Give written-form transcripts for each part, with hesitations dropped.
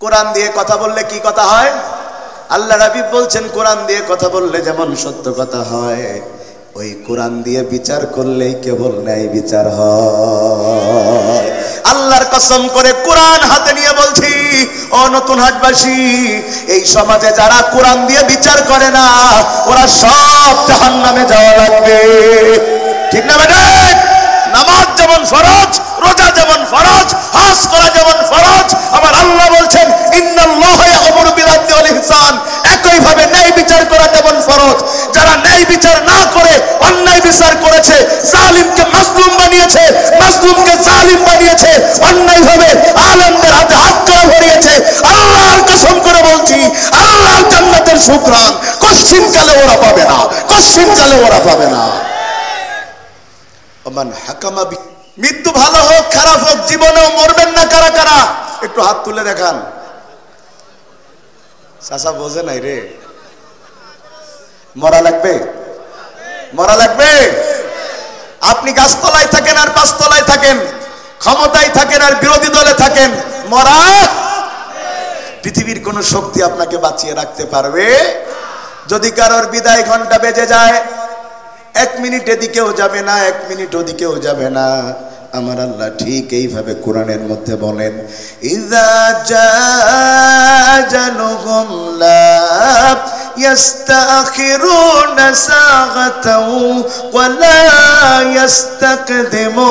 কোরআন দিয়ে কথা বললে কি কথা হয়? আল্লাহ রাবী বলছেন কোরআন দিয়ে কথা বললে যেমন সত্য কথা হয়, ওই কোরআন দিয়ে বিচার করলেই কেবল ন্যায় বিচার হয়। আল্লাহর কসম করে কোরআন হাতে নিয়ে বলছি, ও নতুন হাটবাসী, এই সমাজে যারা কোরআন দিয়ে বিচার করে না ওরা সব জাহান্নামে যাওয়া লাগবে। ঠিক না বেটা? নামাজ যেমন ফরজ, রোজা যেমন ফরজ, হজ করা যেমন ফরজ, আমার আল্লাহ বলছেন ইন্নাল্লাহা ইয়া'মুরু বিল আদলি ওয়াল ইহসান, একই ভাবে ন্যায় বিচার করা যেমন ফরজ। যারা ন্যায় বিচার না করে অন্যায় বিচার করেছে, জালিমকে মাজলুম বানিয়েছে, মাজলুমকে জালিম বানিয়েছে, অন্যায় ভাবে আলেমদের হাতে হাত করা ভরিয়েছে, আল্লাহর কসম করে বলছি আল্লাহর জান্নাতের শুকরান কশিন কালে ওরা পাবে না, কশিন কালে ওরা পাবে না। ওমান হাকামা, মৃত্যু ভালো হোক খারাপ হোক জীবনেও মরবেন না কারা কারা? একটু হাত তুলে দেখান। চাচা বোঝে নাই রে, মরা লাগবে, মরা লাগবে। আপনি গাছতলায় থাকেন আর পাঁচতলায় থাকেন, ক্ষমতায় থাকেন আর বিরোধী দলে থাকেন, মরা। পৃথিবীর কোন শক্তি আপনাকে বাঁচিয়ে রাখতে পারবে? যদি কারোর বিদায় ঘন্টা বেজে যায়, 1 মিনিট এদিকেও যাবে না, 1 মিনিট ওদিকেও যাবে না। আমার আল্লাহ ঠিক এইভাবে কোরআনের মধ্যে বলেন, ইযা জাআজালুহুম লা ইস্তাখিরুনা সাআতাও ওয়া লা ইস্তাকদিমুন।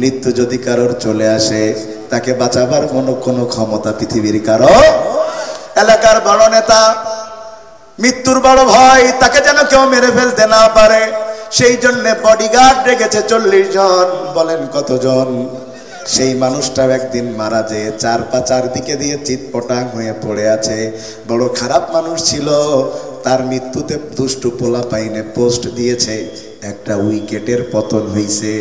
মৃত্যু যদি কারোর চলে আসে, তাকে বাঁচাবার কোনো ক্ষমতা পৃথিবীর কারো। এলাকার বড় নেতা, মৃত্যুর বড় ভয়, তাকে যেন কেউ মেরে ফেলতে না পারে, সেই জন্য বডিগার্ড রেখেছে 40 জন। বলেন কতজন? সেই মানুষটা একদিন মারা যেয়ে 4 পা 4 দিকে দিয়ে চিৎপটাং হয়ে পড়ে আছে। বড় খারাপ মানুষ ছিল, তার মৃত্যুতে দুষ্টু পোলা পাইনে পোস্ট দিয়েছে, একটা উইকেটের পতন হইছে।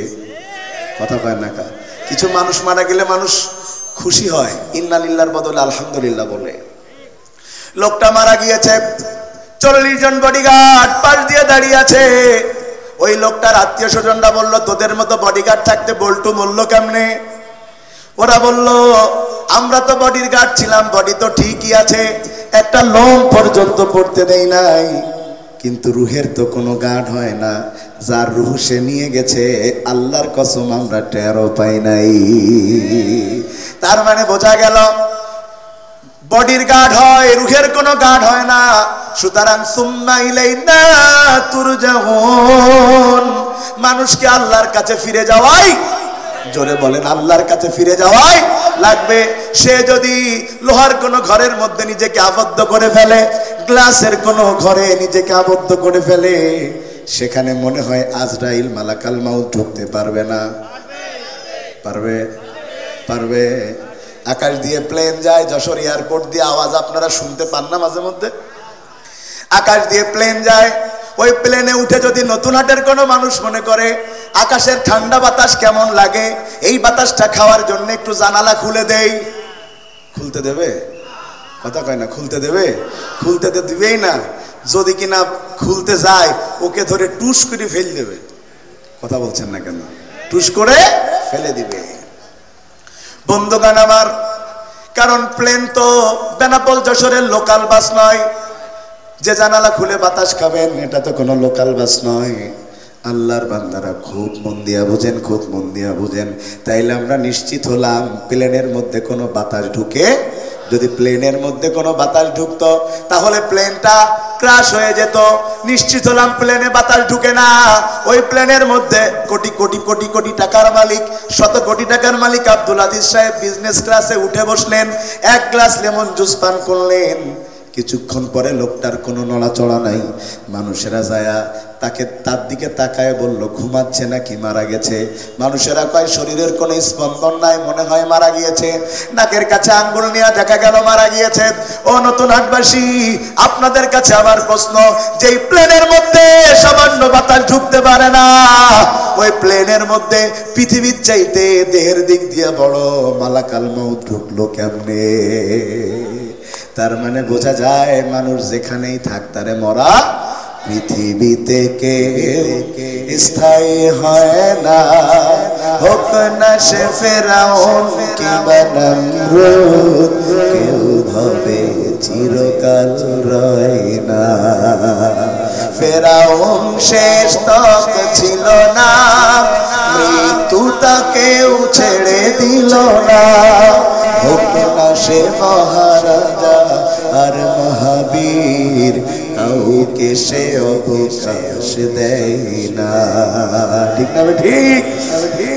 কথা কয় না কা? কিছু মানুষ মারা গেলে মানুষ খুশি হয়, ইন্না লিল্লাহর বদলে আলহামদুলিল্লাহ বলে। লোকটা মারা গিয়েছে, 40 জন বডিগার্ড পাশ দিয়ে দাঁড়িয়ে আছে। ওই লোকটার আত্মীয় স্বজনরা বলল, তোদের মতো বডিগার্ড থাকতে বল্টু মরল কেমনে? ওরা বলল, আমরা তো বডির গার্ড ছিলাম, বডি তো ঠিকই আছে, একটা লোম পর্যন্ত পড়তে দেই নাই, কিন্তু রুহের তো কোনো গার্ড হয় না। যার রুহ সে নিয়ে গেছে, আল্লাহর কসম আমরা টেরও পাই নাই। তার মানে বোঝা গেল বডির গার্ড হয়, রুহের কোনো গার্ড হয় না। সুতরাং সুম্মা ইলাইনা তুরজাউন, মানুষকে আল্লাহর কাছে ফিরে যাওয়াই, জোরে বলেন, আল্লাহর কাছে ফিরে যাওয়াই লাগবে। সে যদি লোহার কোনো ঘরের মধ্যে নিজেকে আবদ্ধ করে ফেলে, গ্লাসের কোনো ঘরে নিজেকে আবদ্ধ করে ফেলে, সেখানে মনে হয় আজরাইল মালাকাল মাউত ঢুকতে পারবে না। পারবে? পারবে। আকাশ দিয়ে প্লেন যায়, যশোর এয়ারপোর্ট দিয়ে আওয়াজ আপনারা শুনতে পান না মাঝে মধ্যে? আকাশ দিয়ে প্লেন যায়, ওই প্লেনে উঠে যদি নতুন হাটের কোনো মানুষ মনে করে আকাশের ঠান্ডা বাতাস কেমন লাগে, এই বাতাসটা খাওয়ার জন্য একটু জানালা খুলে দেই, খুলতে দেবে? কথা কয় না, খুলতে দেবে? খুলতে তো দিবেই না। যদি কিনা খুলতে যায়, ওকে ধরে টুস করে ফেলে দেবে। কথা বলছেন না কেন? টুস করে ফেলে দিবে। বন্ধুগণ আমার, কারণ প্লেন তো বেনাপোল যশোরের লোকাল বাস নয় যে জানালা খুলে বাতাস খাবেন, এটা তো কোনো লোকাল বাস নয়। আল্লাহর বান্দারা খুব মন দিয়া বুঝেন, খুব মন দিয়া বুঝেন। তাইলে আমরা নিশ্চিত হলাম প্লেনের মধ্যে কোনো বাতাস ঢুকে, যদি প্লেনের মধ্যে কোনো বাতাস ঢুকতো তাহলে প্লেনটা ক্র্যাশ হয়ে যেত। নিশ্চিত হলাম প্লেনে বাতাস ঢুকে না। ওই প্লেনের মধ্যে কোটি কোটি কোটি কোটি টাকার মালিক, শত কোটি টাকার মালিক আব্দুল আজিজ সাহেব বিজনেস ক্লাসে উঠে বসলেন, 1 গ্লাস লেমন জুস পান করলেন। কিছুক্ষণ পরে লোকটার কোনো নড়াচড়া নাই। মানুষেরা যায়া তার দিকে তাকায় বলল, ঘুমাচ্ছে নাকি মারা গেছে? মানুষেরা কয় শরীরের কোনো স্পন্দন নাই, মনে হয় মারা গিয়েছে। নাকের কাছে আঙ্গুল নিয়ে দেখা গেল মারা গিয়েছে। ও নতুন হাটবাসী, আপনাদের কাছে আমার প্রশ্ন, যেই প্লেনের মধ্যে সামান্য বাতাস ঢুকতে পারে না, ওই প্লেনের মধ্যে পৃথিবীর চাইতে দেহের দিক দিয়ে বড় মালাকাল মাউত ঢুকলো কেমনে? তার মানে বোঝা যায় মানুষ যেখানেই থাক তারে মরা পৃথিবীতে কেউ স্থায়ী হয় না, হোক না সে ফেরাউন কিংবা নমরুদ, কেউ ভবে চিরকাল রয় না। ফেরাউন শেষ তক ছিল না, মৃত্যু তাকেও ছেড়ে দিল না, হোক না সে মহারাজা আর মহাবীর, কাউকে সে অবকাশ দেয় না। ঠিক না ঠিক?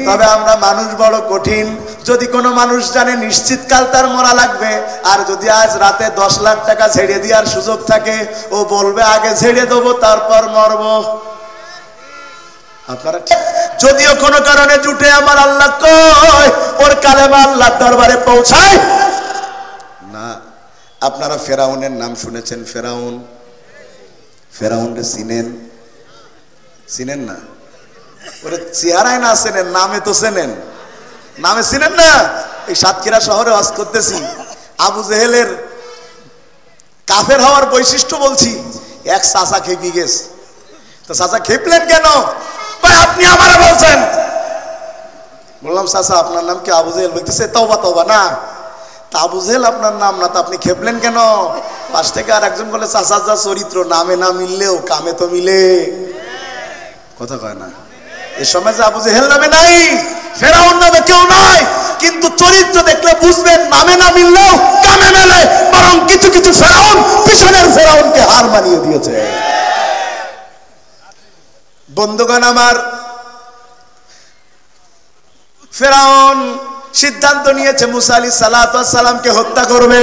তবে আমরা মানুষ বড় কঠিন। যদি কোনো মানুষ জানে নিশ্চিত কাল তার মরা লাগবে, আর যদি আজ রাতে 10 লাখ টাকা ছেড়ে দেওয়ার সুযোগ থাকে, ও বলবে আগে ছেড়ে দেবো তারপর মরবো। আপনারা যদিও কোনো কারণে জুটে আমার আল্লাহ কয় ওর কালেমা আল্লাহর দরবারে পৌঁছায় না। আপনারা ফেরাউনের নাম শুনেছেন? ফেরাউন, ফেরাউনকে চিনেন? চিনেন না? ওরে চেহারায় না চেনেন, নামে তো চেনেন। নামে চিনেন না? এই সাতক্ষীরা শহরে ওয়াজ করতেছি, আবু জেহেলের কাফের হওয়ার বৈশিষ্ট্য বলছি। এক চাচা খেপে গেছে। তো চাচা খেপলেন কেন? আপনি আমারে বলছেন। বললাম চাচা আপনার নাম কি আবু জেহেল? বলতেছে তওবা তওবা না, তা আবু জেহেল আপনার নাম না, তা আপনি খেপলেন কেন? পাশ থেকে আর একজন বলে চাচা যা চরিত্র, নামে না মিললেও কামে তো মিলে। কথা কয় না? এ সময় যে আবু জেহেল নামে নাই, ফেরাউন নামে কেউ নাই, কিন্তু চরিত্র দেখলে বুঝবেন নামে না মিললেও কামে মেলে। বরং কিছু কিছু ফেরাউন পিছনের ফেরাউনকে হার মানিয়ে দিয়েছে। বন্ধুগণ আমার, ফেরাউন সিদ্ধান্ত নিয়েছে মুসা আলাইহিস সালাতু ওয়াস সালামকে হত্যা করবে।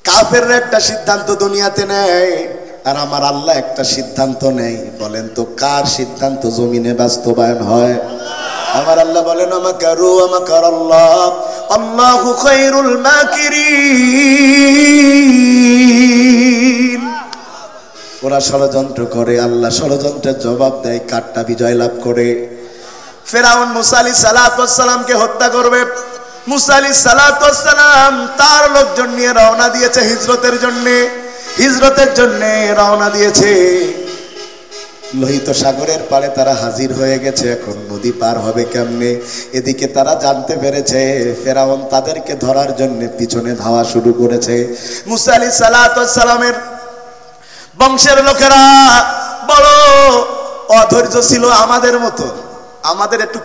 কাফেররা একটা সিদ্ধান্ত দুনিয়াতে নেয়, আর আমার আল্লাহ একটা সিদ্ধান্ত নেই। বলেন তো কার সিদ্ধান্ত জমিনে বাস্তবায়ন হয়? আমার আল্লাহ বলেন আমাকারু আমাকারাল্লাহ আল্লাহু খায়রুল মাকিরিন। ওরা ষড়যন্ত্র করে, আল্লাহ ষড়যন্ত্রের জবাব দেয়, কারটা বিজয় লাভ করে। ফেরাউন মুসা আলাইহিস সালাতু ওয়াস সালামকে হত্যা করবে। মুসা আলাইহিস সালাতু ওয়াস সালাম তার লোকজন নিয়ে রওনা দিয়েছে হিজরতের জন্য। হিজরতের জন্য রওনা দিয়েছে। লোহিত সাগরের পাড়ে তারা হাজির হয়ে গেছে। এখন নদী পার হবে কেমনে? এদিকে তারা জানতে পেরেছে ফেরাউন তাদেরকে ধরার জন্য পিছনে ধাওয়া শুরু করেছে। মুসা আলাইহিস সালাতু ওয়াস সালামের বংশের লোকেরা বড় অধৈর্য ছিল আমাদের মতো। আমাদের একটু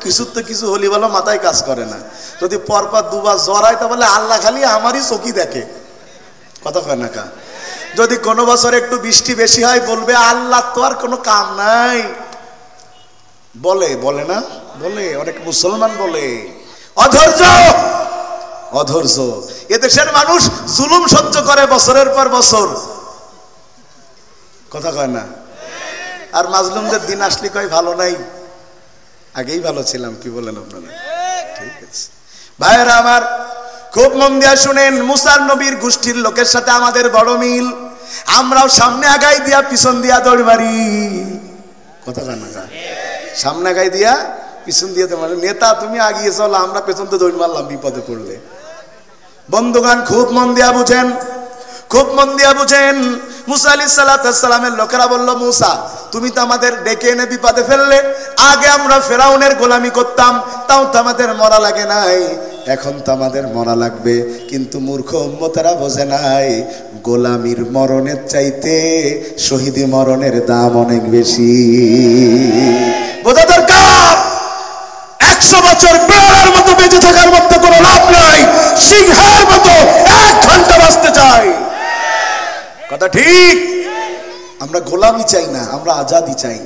কিছু হলি বলো মাথায় কাজ করে না। যদি পরপর দুবার জ্বর হয় তাহলে আল্লাহ খালি আমারই চোখই দেখে। কথা কয় না কা? যদি কোনো বছর একটু বৃষ্টি বেশি হয় বলবে আল্লাহ তো আর কোনো কাম নাই। বলে বলে না? বলে অনেক মুসলমান বলে। অধৈর্য, অধৈর্য। এদেশের মানুষ জুলুম সহ্য করে বছরের পর বছর। কথা কয় না? আর মাজলুমদের দিন আসলে কয় ভালো নাই, আগেই ভালো ছিলাম। কি বলেন আপনারা? ঠিক আছে ভাইয়েরা আমার, খুব মন দিয়া শুনেন। মুসার নবীর গোষ্ঠীর লোকের সাথে আমাদের বড় মিল। আমরাও সামনে আগাই দিয়া পিছন দিয়া দৌড় মারি। কথা কয় না? সামনে আগাই দিয়া পিছন দিয়ে মানে নেতা তুমি আগিয়ে চলো, আমরা পেছন তো দৌড় মারলাম বিপদে পড়লে। বন্ধুগান খুব মন দিয়া বুঝেন, খুব মন দিয়া বুঝেন। মুসা আলাইহিস সালাতু ওয়াস সালামের লোকেরা বলল মুসা তুমি তো আমাদের ডেকে এনে বিপদে ফেললে। আগে আমরা ফেরাউনের গোলামি করতাম, তাও তো আমাদের মরা লাগে নাই, এখন তো আমাদের মরা লাগবে। কিন্তু মূর্খ উম্মতেরা বোঝে নাই গোলামির মরণের চাইতে শহীদি মরণের দাম অনেক বেশি। বোঝা দরকার। 100 বছর বেড়ার মতো বেঁচে থাকার মতো কোনো লাভ নাই, সিংহের মতো 1 ঘন্টা বাঁচতে চাই। কথা ঠিক? আমরা গোলামি চাই না, আমরা আজাদি চাই।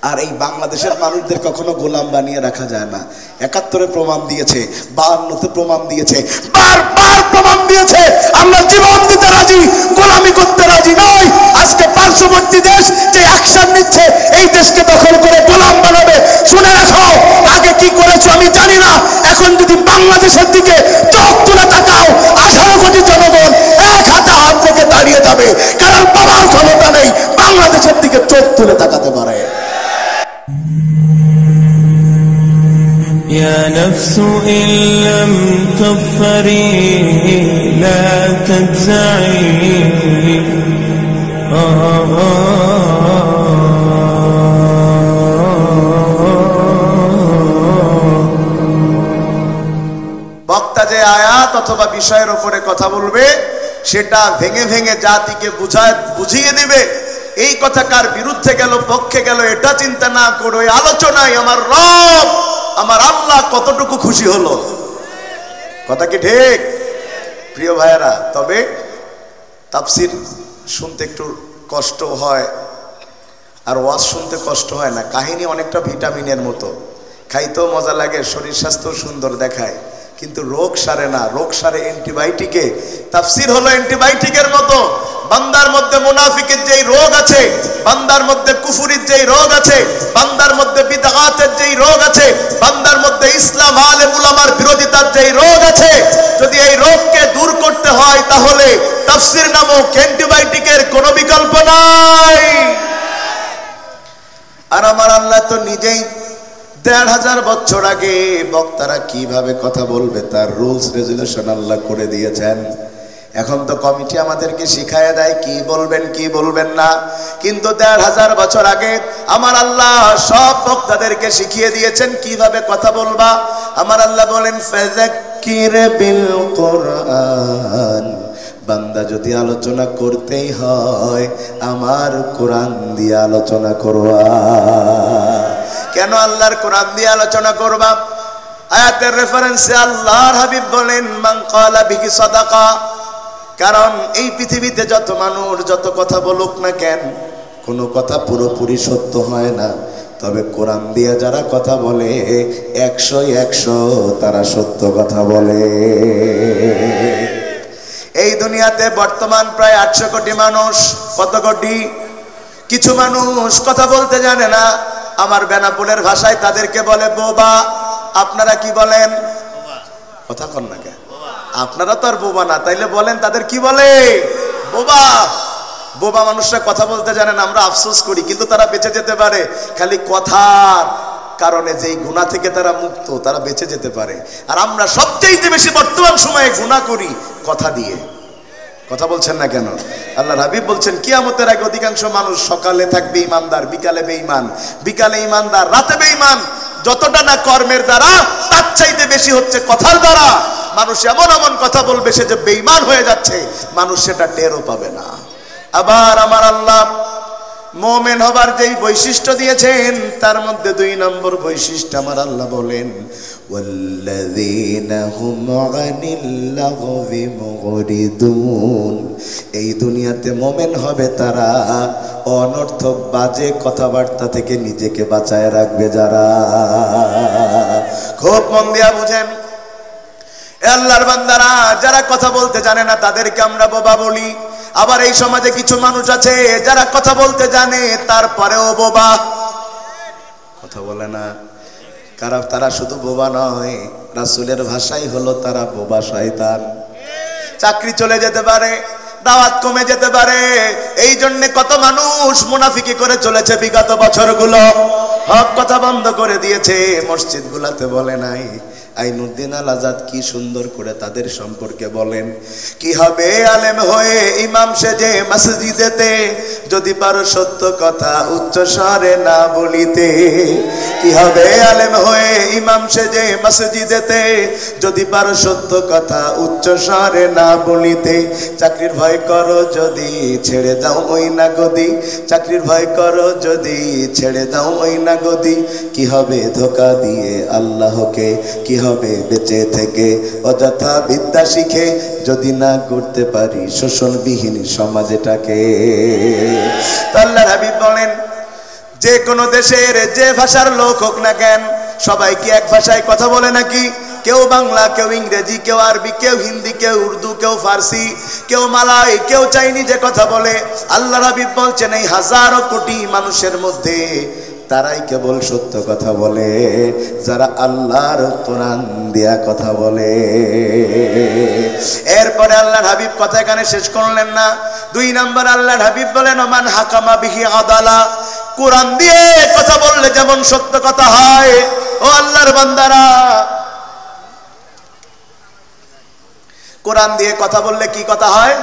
আর এই বাংলাদেশের মানুষদের কখনো গোলাম বানিয়ে রাখা যায় না। 71-এ প্রমাণ দিয়েছে, 52-তে প্রমাণ দিয়েছে, বারবার প্রমাণ দিয়েছে আমরা জীবন দিতে রাজি, গোলামি করতে রাজি নই। আজকে পার্শ্ববর্তী দেশ যে অ্যাকশন নিচ্ছে এই দেশকে দখল করে গোলাম বানাবে। শুনে রাখো, আগে কি করেছো আমি জানি না, এখন যদি বাংলাদেশের দিকে চোখ তুলে তাকাও 18 কোটি জনগণ এক হাতে হাত থেকে দাঁড়িয়ে যাবে, কারণ বাবার ক্ষমতা নেই বাংলাদেশের দিকে চোখ তুলে তাকাতে পারে। يا نفس إن لم تظفري لا تجزعي বক্তা যে আয়াত অথবা বিষয়ের উপরে কথা বলবে সেটা ভেঙে ভেঙে জাতিকে বুঝিয়ে দিবে। এই কথা কার বিরুদ্ধে গেল পক্ষে গেল এটা চিন্তা না করে ওই আলোচনায় আমার রব আমার আল্লাহ কতটুকু খুশি হলো। কথা কি ঠিক প্রিয় ভাইয়েরা? তবে তাফসীর শুনতে একটু কষ্ট হয়, আর ওয়াজ শুনতে কষ্ট হয় না। কাহিনী অনেকটা ভিটামিনের মতো, খাইতেও মজা লাগে, শরীর স্বাস্থ্য সুন্দর দেখায়, কিন্তু রোগ সারে না। রোগ সারে অ্যান্টিবায়োটিকে। তাফসীর হলো অ্যান্টিবায়োটিকের মতো। বান্দার মধ্যে মুনাফিকের যেই রোগ আছে, বান্দার মধ্যে কুফুরির যেই রোগ আছে, বান্দার মধ্যে বিদআতের যেই রোগ আছে, বান্দার মধ্যে ইসলাম আলেম উলামার বিরোধিতার যেই রোগ আছে, যদি এই রোগকে দূর করতে হয় তাহলে তাফসীর নামক অ্যান্টিবায়োটিকের কোনো বিকল্প নাই। আর আমার আল্লাহ তো নিজেই ১,৫০০ বছর আগে বক্তারা কিভাবে কথা বলবে তার রুলস রেজুলেশন আল্লাহ করে দিয়েছেন। এখন তো কমিটি আমাদেরকে শিখায় দেয় কি বলবেন কি বলবেন না, কিন্তু ১,৫০০ বছর আগে আমার আল্লাহ সব বক্তাদেরকে শিখিয়ে দিয়েছেন কিভাবে কথা বলবা। আমার আল্লাহ বলেন ফাযাক্কির বিল কুরআন, বান্দা যদি আলোচনা করতেই হয় আমার কোরআন দিয়ে আলোচনা করবা। কেন আল্লাহর কোরআন দিয়ে আলোচনা করবা? আয়াতের রেফারেন্সে আল্লাহর হাবিব বলেন মান ক্বালা বিহি সাদাকা। কারণ এই পৃথিবীতে যত মানুষ যত কথা বলুক না কেন, কোনো কথা পুরোপুরি সত্য হয় না। তবে কোরআন দিয়ে যারা কথা বলে ১০০ তারা সত্য কথা বলে। এই দুনিয়াতে বর্তমান প্রায় ৮০০ কোটি মানুষ। কত কোটি? কিছু মানুষ কথা বলতে জানে না। আমার বেনাপুলের ভাষায় তাদেরকে বলে বোবা। আপনারা কি বলেন? কথা কন না কেন? আপনারা তো আর বোবা না, তাইলে বলেন তাদের কি বলে? বোবা। বোবা মানুষরা কথা বলতে জানে না, আমরা আফসোস করি, কিন্তু তারা বেঁচে যেতে পারে খালি কথার কারণে। যেই গুনাহ থেকে তারা মুক্ত, তারা বেঁচে যেতে পারে। আর আমরা সবচেয়ে বেশি বর্তমান সময়ে গুনাহ করি কথা দিয়ে। কথা বলছেন না কেন? আল্লাহর হাবিব বলছেন কিয়ামতের আগে অধিকাংশ মানুষ সকালে থাকবে ইমানদার, বিকালে বেঈমান, বিকালে ইমানদার, রাতে বেঈমান। যতটা না কর্মের দ্বারা তার চাইতে বেশি হচ্ছে কথার দ্বারা। মানুষ এমন এমন কথা বলবে সে যে বেঈমান হয়ে যাচ্ছে, মানুষ সেটা টেরও পাবে না। আবার আমার আল্লাহ মুমিন হবার যেই বৈশিষ্ট্য দিয়েছেন তার মধ্যে ২ নম্বর বৈশিষ্ট্য আমার আল্লাহ বলেন ওয়াল্লাযীনা হুম আনিল লাগবি মুরিদুন। এই দুনিয়াতে মুমিন হবে তারা অনর্থক বাজে কথাবার্তা থেকে নিজেকে বাঁচায় রাখবে যারা। খুব মন দিয়া বুঝেন আল্লাহর বান্দারা, যারা কথা বলতে জানে না তাদেরকে আমরা বোবা বলি। আবার এই সমাজে কিছু মানুষ আছে যারা কথা বলতে জানে তারপরেও বোবা, কথা বলে না। কারণ তারা শুধু বোবা নয়, রাসূলের ভাষাই হলো তারা বোবা শয়তান। চাকরি চলে যেতে পারে, দাওয়াত কমে যেতে পারে, এই জন্য কত মানুষ মুনাফিকি করে চলেছে বিগত বছরগুলো। হক কথা বন্ধ করে দিয়েছে, মসজিদগুলোতে বলে নাই। আইনুদ্দিন আল আজাদ কি সুন্দর করে তাদের সম্পর্কে বলেন, কি হবে আলেম হয়ে ইমাম সেজে মসজিদেতে, যদি পারো সত্য কথা উচ্চ স্বরে না বলিতে। কি হবে আলেম হয়ে ইমাম সেজে মসজিদেতে, যদি পারো সত্য কথা উচ্চ স্বরে না বলিতে। চাকরির ভয় করো যদি ছেড়ে দাও ওই না গদি, চাকরির ভয় করো যদি ছেড়ে দাও ওই না গদি। কি হবে ধোঁকা দিয়ে আল্লাহকে, কি হবে বেঁচে থেকে অযথা বিদ্যা শিখে, যদি না করতে পারি শোষণবিহীন সমাজটাকে। আল্লাহর হাবিব বলেন যে কোনো দেশের যে ভাষার লোক হোক না কেন, সবাই কি এক ভাষায় কথা বলে নাকি? কেউ বাংলা, কেউ ইংরেজি, কেউ আরবি, কেউ হিন্দি, কেউ উর্দু, কেউ ফার্সি, কেউ মালাই, কেউ চাইনিজে কথা বলে। আল্লাহর হাবিব বলছেন এই হাজারো কোটি মানুষের মধ্যে তারাই কেবল সত্য কথা বলে যারা আল্লাহর কোরআন দিয়া কথা বলে। এরপরে আল্লাহর হাবিব কথা এখানে শেষ করলেন না। ২ নম্বর আল্লাহর হাবিব বলেন ওমান হাকামা বিহি আদালা। কোরআন দিয়ে কথা বললে যেমন সত্য কথা হয়, ও আল্লাহর বান্দারা, কোরআন দিয়ে কথা বললে কি কথা হয়?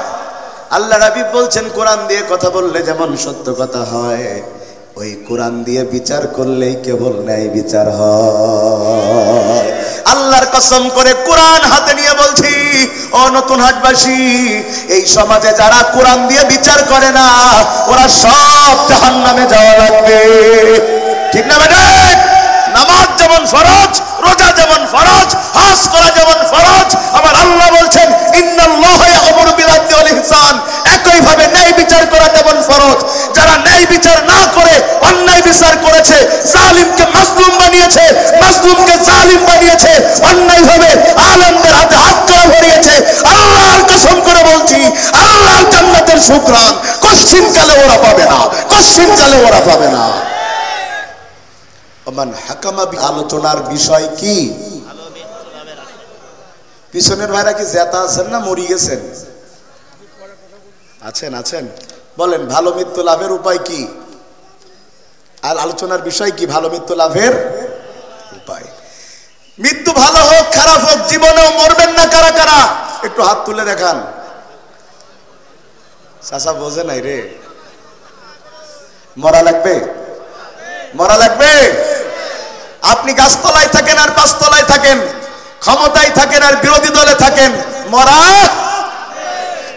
আল্লাহ রাবী বলছেন কোরআন দিয়ে কথা বললে যেমন সত্য কথা হয়, ওই কোরআন দিয়ে বিচার করলেই কেবল ন্যায় বিচার হয়। আল্লাহর কসম করে কোরআন হাতে নিয়ে বলছি, ও নতুন হাটবাসী, এই সমাজে যারা কোরআন দিয়ে বিচার করে না ওরা সব জাহান্নামে যাওয়া লাগবে। ঠিক না বেটা? নামাজ যেমন ফরজ, রোজা যেমন ফরজ, হজ করা যেমন ফরজ, আমার আল্লাহ বলছেন ইন্নাল্লাহা ইয়া'মুরু বিল আদলি ওয়াল ইহসান, একই ভাবে ন্যায় বিচার করা যেমন ফরজ। যারা ন্যায় বিচার না করে অন্যায় বিচার করেছে, জালিমকে মাজলুম বানিয়েছে, মাজলুমকে জালিম বানিয়েছে, অন্যায় ভাবে আলেমদের হাতে হাত করা ভরিয়েছে, আল্লাহর কসম করে বলছি আল্লাহর জান্নাতের শুকরান কশিন কালে ওরা পাবে না, কশিন কালে ওরা পাবে না। ওমান হাকামা, আলোচনার বিষয় কি? পিছনের ভাইরা কি জেতা আছেন না মরি গেছেন? আছেন আছেন, বলেন ভালো মৃত্যু লাভের উপায় কি? আর আলোচনার বিষয় কি? ভালো মৃত্যু লাভের উপায়। মৃত্যু ভালো হোক খারাপ হোক, জীবনেও মরবেন না কারা কারা একটু হাত তুলে দেখান। চাচা বোঝে নাই রে, মরা লাগবে, মরা লাগবে। আপনি গাছতলায় থাকেন আর পাঁচতলায় থাকেন, ক্ষমতায় থাকেন আর বিরোধী দলে থাকেন, মরা।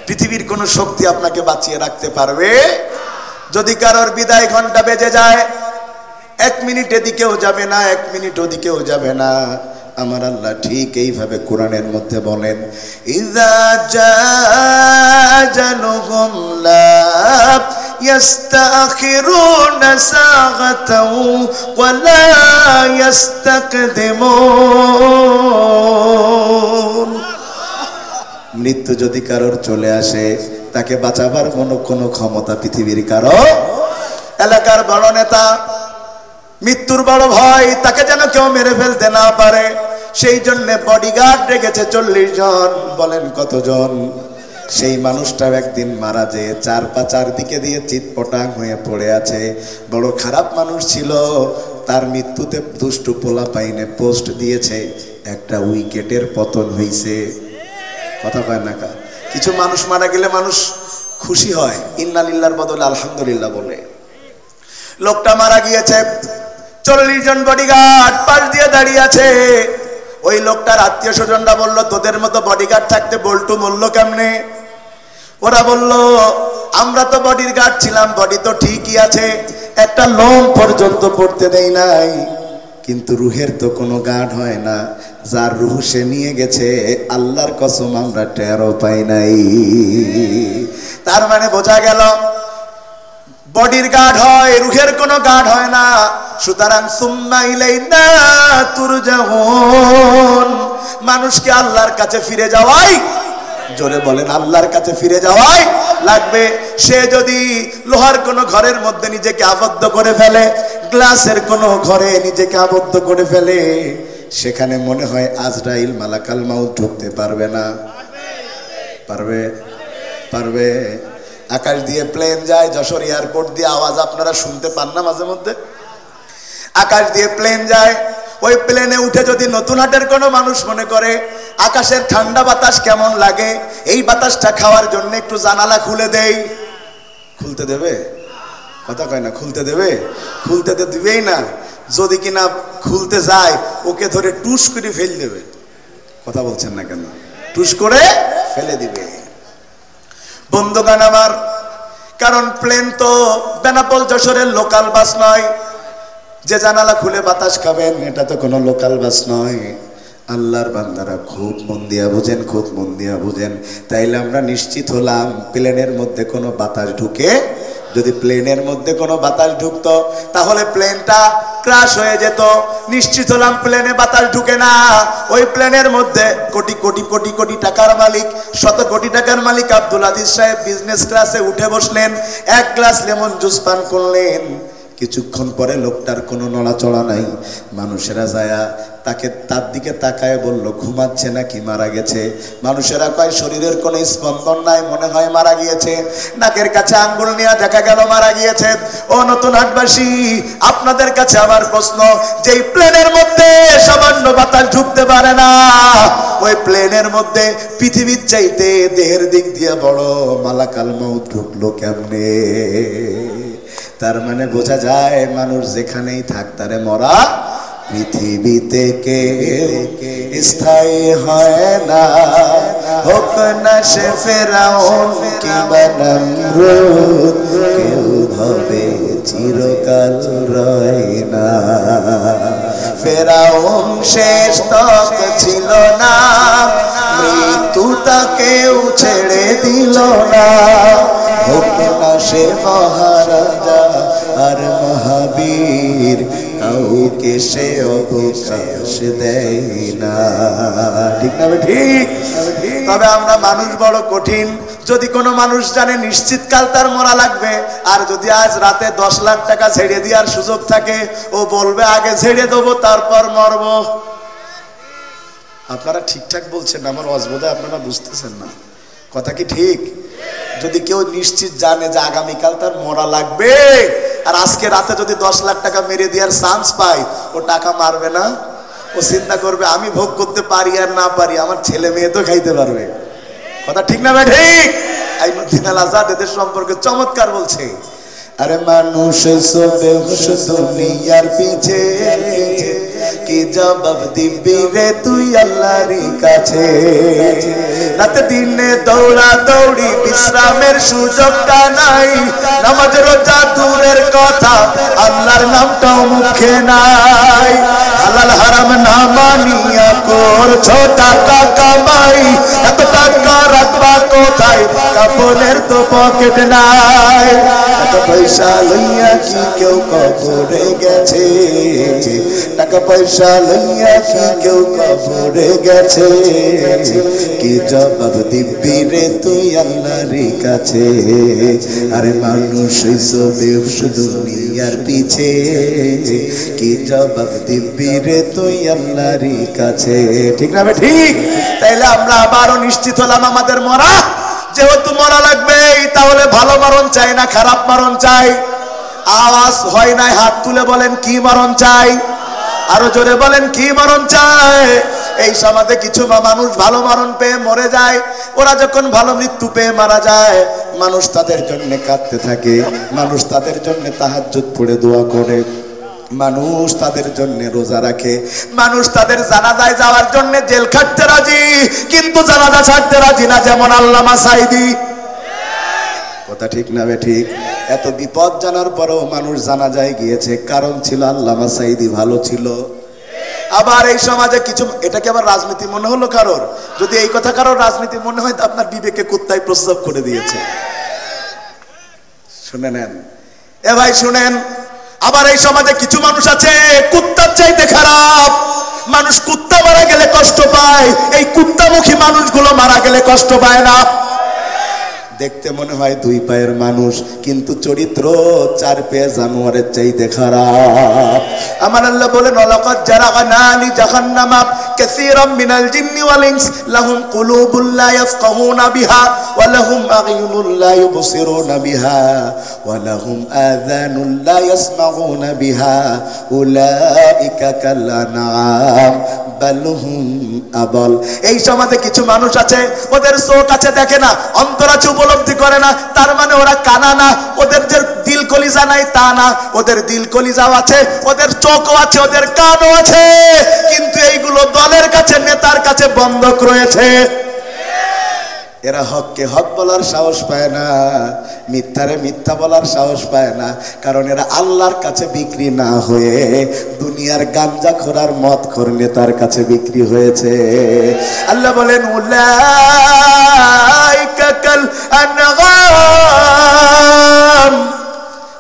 পৃথিবীর কোন শক্তি আপনাকে বাঁচিয়ে রাখতে পারবে? যদি কারোর বিদায় ঘন্টা বেজে যায়, 1 মিনিট এদিকেও যাবে না, 1 মিনিট ওদিকেও যাবে না। আমার আল্লাহ ঠিক এইভাবে কোরআনের মধ্যে বলেন, ইযা জাআজালুহুম লা ইস্তাখিরুনা সাআতাও ওয়া লা ইস্তাকদিমুন। মৃত্যু যদি কারোর চলে আসে, তাকে বাঁচাবার কোনো ক্ষমতা পৃথিবীর কারো। এলাকার বড় নেতা, মৃত্যুর বড় ভয়, তাকে যেন কেউ মেরে ফেলতে না পারে, সেই জন্য বডিগার্ড রেখেছে 40 জন। বলেন কতজন? সেই মানুষটা একদিন মারা যেয়ে 4 পা 4 দিকে দিয়ে চিৎপটাং হয়ে পড়ে আছে। বড় খারাপ মানুষ ছিল, তার মৃত্যুতে দুষ্টু পোলা পাইনে পোস্ট দিয়েছে, একটা উইকেটের পতন হয়েছে। কথা কয় না কা? কিছু মানুষ মারা গেলে মানুষ খুশি হয়, ইন্না লিল্লাহর বদলে আলহামদুলিল্লাহ বলে। লোকটা মারা গিয়েছে, 40 জন বডিগার্ড পাশ দিয়ে দাঁড়িয়ে আছে। ওই লোকটার আত্মীয় স্বজনরা বলল, তোদের মতো বডিগার্ড থাকতে বল্টু মরল কেমনে? ওরা বলল, আমরা তো বডির গার্ড ছিলাম, বডি তো ঠিকই আছে, একটা লোম পর্যন্ত পড়তে দেই নাই, কিন্তু রুহের তো কোনো গার্ড হয় না। যার রুহ সে নিয়ে গেছে, আল্লাহর কসম আমরা টেরও পাই নাই। তার মানে বোঝা গেল বডির গার্ড হয়, রুহের কোনো গার্ড হয় না। সুতরাং সুম্মা ইলাইনা তুরজাউন, মানুষকে আল্লাহর কাছে ফিরে যাওয়াই, জোরে বলেন আল্লাহর কাছে ফিরে যাওয়াই লাগবে। সে যদি লোহার কোনো ঘরের মধ্যে নিজেকে আবদ্ধ করে ফেলে, গ্লাসের কোনো ঘরে নিজেকে আবদ্ধ করে ফেলে, সেখানে মনে হয় আজরাইল মালাকাল মাউত ঢুকতে পারবে না। পারবে? পারবে। আকাশ দিয়ে প্লেন যায়, যশোর এয়ারপোর্ট দিয়ে আওয়াজ আপনারা শুনতে পান না মাঝে মধ্যে? আকাশ দিয়ে প্লেন যায়, ওই প্লেনে উঠে যদি নতুন হাটের কোনো মানুষ মনে করে আকাশের ঠান্ডা বাতাস কেমন লাগে, এই বাতাসটা খাওয়ার জন্য একটু জানালা খুলে দেই, খুলতে দেবে? কথা কয় না, খুলতে দেবে? খুলতে তো দিবেই না। যদি কিনা খুলতে যায়, ওকে ধরে টুস করে ফেলে দেবে। কথা বলছেন না কেন? টুস করে ফেলে দিবে। বন্ধুগণ আমার, কারণ প্লেন তো বেনাপোল যশোরের লোকাল বাস নয় যে জানালা খুলে বাতাস খাবেন, এটা তো কোনো লোকাল বাস নয়। আল্লাহর বান্দারা খুব মন দিয়া বুঝেন, খুব মন দিয়া বুঝেন। তাইলে আমরা নিশ্চিত হলাম প্লেনের মধ্যে কোনো বাতাস ঢুকে, যদি প্লেনের মধ্যে কোনো বাতাস ঢুকতো তাহলে প্লেনটা ক্র্যাশ হয়ে যেত। নিশ্চিত হলাম প্লেনে বাতাস ঢুকে না। ওই প্লেনের মধ্যে কোটি কোটি কোটি কোটি টাকার মালিক, শত কোটি টাকার মালিক আব্দুল আজিজ সাহেব বিজনেস ক্লাসে উঠে বসলেন, 1 গ্লাস লেমন জুস পান করলেন। কিছুক্ষণ পরে লোকটার কোনো নড়াচড়া নাই। মানুষেরা যায়া তার দিকে তাকায় বলল, ঘুমাচ্ছে নাকি মারা গেছে? মানুষেরা কয় শরীরের কোনো স্পন্দন নাই, মনে হয় মারা গিয়েছে। নাকের কাছে আঙ্গুল নিয়ে দেখা গেল মারা গিয়েছে। ও নতুন হাটবাসী, আপনাদের কাছে আমার প্রশ্ন, যেই প্লেনের মধ্যে সামান্য বাতাস ঢুকতে পারে না, ওই প্লেনের মধ্যে পৃথিবীর চাইতে দেহের দিক দিয়ে বড় মালাকাল মউত ঢুকলো কেমনে? তার মানে বোঝা যায় মানুষ যেখানেই থাক তারে মরা পৃথিবীতে কে স্থায়ী হয় না, হোক না সে ফেরাউন কিংবা নমরুদ, কেউ হবে চিরকাল রয় না। ফেরাউন শেষ তক ছিল না, মৃত্যু তাকেও ছেড়ে দিল না, হোক না সে মহারাজা আর মহাবীর, কাউকে সে অবকাশ দেয় না। ঠিক না ঠিক? তবে আমরা মানুষ বড় কঠিন। যদি কোনো মানুষ জানে নিশ্চিত কাল তার মরা লাগবে, আর যদি আজ রাতে 10 লাখ টাকা ছেড়ে দেওয়ার সুযোগ থাকে, ও বলবে আগে ছেড়ে দেবো তারপর মরব। আপনারা ঠিকঠাক বলছেন, আমার অজবোধে আপনারা বুঝতেছেন না। কথা কি ঠিক? যদি কেউ নিশ্চিত জানে যে আগামীকাল তার মরা লাগবে, আর আজকে রাতে যদি 10 লাখ টাকা মেরে দেওয়ার চান্স পায়, ও টাকা মারবে না? ও চিন্তা করবে আমি ভোগ করতে পারি আর না পারি, আমার ছেলে মেয়ে তো খাইতে পারবে। কথা ঠিক না ভাই? ঠিক। আইনুদ্দিন আল আজাদ এদের সম্পর্কে চমৎকার বলছে, আরে মানুষ দুনিয়ার পিছে, কি জবাব দিবি রে তুই আল্লাহর কাছে? রাতে দিনে দৌড়া দৌড়ি, বিশ্রামের সুযোগটা নাই, নামাজ রোজা দূরের কথা, আল্লাহর নামটাও মুখে নাই। হালাল হারাম না মানিয়া করছো টাকা কামাই, এত টাকা রাখবা কোথায়? কাপড়ের তো পকেট নাই। টাকা পয়সা লইয়া কি কেউ কবরে গেছে? টাকা পয়সা লইয়া কি কেউ কবরে গেছে? কি জবাব দিবি রে তুই আল্লাহর কাছে? আরে মানুষ দুনিয়ার পিছে, কি জবাব দিবি রে তুই আল্লাহর কাছে? ঠিক না ভাই? ঠিক। তাইলে আমরা আবারও নিশ্চিত হলাম আমাদের মরা, যেহেতু মরা লাগবে, তাহলে ভালো মরণ চাই না খারাপ মরণ চাই? আওয়াজ হয় নাই, হাত তুলে বলেন কি মরণ চাই? আরো জোরে বলেন কি মরণ চাই? এই সমাজে কিছু মানুষ ভালো মরণ পেয়ে মরে যায়। ওরা যখন ভালো মৃত্যু পেয়ে মারা যায়, মানুষ তাদের জন্য কাঁদতে থাকে, মানুষ তাদের জন্য তাহাজ্জুদ পড়ে দোয়া করে, মানুষ তাদের জন্য রোজা রাখে, মানুষ তাদের জানাজায় যাওয়ার জন্য জেল খাটতে রাজি, কিন্তু জানাজা ছাড়তে রাজি না, যেমন আল্লামা সাঈদী। কথা ঠিক না বে ঠিক? এত বিপদ জানার পরেও মানুষ জানাজায় গিয়েছে, কারণ ছিল আল্লামা সাঈদী ভালো ছিল। আবার এই সমাজে কিছু, এটাকে আবার রাজনীতি মনে হলো কারোর? যদি এই কথা কারোর রাজনীতি মনে হয়, তো আপনার বিবেকে কুত্তায় প্রস্রাব করে দিয়েছে। শুনে নেন এ ভাই, শুনেন। আবার এই সমাজে কিছু মানুষ আছে কুত্তার চাইতে খারাপ। মানুষ কুত্তা মারা গেলে কষ্ট পায়, এই কুত্তামুখী মানুষগুলো মারা গেলে কষ্ট পায় না। দেখতে মনে হয় 2 পায়ের মানুষ, কিন্তু চরিত্র 4 পায়ের জানোয়ারের চাইতে খারাপ। আমার আল্লাহ বলেন, ওয়ালাকাদ জারা'না লি জাহান্নামা কাসীরাম মিনাল জিন্নি ওয়াল ইনস লাহুম কুলুবুন লা ইয়াফকাহুনা বিহা ওয়া লাহুম আ'ইউনুন লা ইউবসিরুনা বিহা ওয়া লাহুম আযানুন লা ইয়াসমাউনা বিহা উলাইকা কাল আনআম বাল হুম আদাল। এই সমাজে কিছু মানুষ আছে, ওদের চোখ আছে দেখে না, অন্তর আছে উপলব্ধি করে না, তার মানে ওরা কানা না। ওদের যে দিল কলিজা নাই তা না, ওদের দিল কলিজাও আছে, ওদের চোখও আছে, ওদের কানও আছে, কিন্তু এইগুলো দলের কাছে, নেতার কাছে বন্ধক রয়েছে। এরা হককে হক বলার সাহস পায় না, মিথ্যারে মিথ্যা বলার সাহস পায় না, কারণ এরা আল্লাহর কাছে বিক্রি না হয়ে দুনিয়ার গাঞ্জাখোর মদখোর নেতার কাছে বিক্রি হয়েছে। আল্লাহ বলেন, উলাইকা কাল আনআম,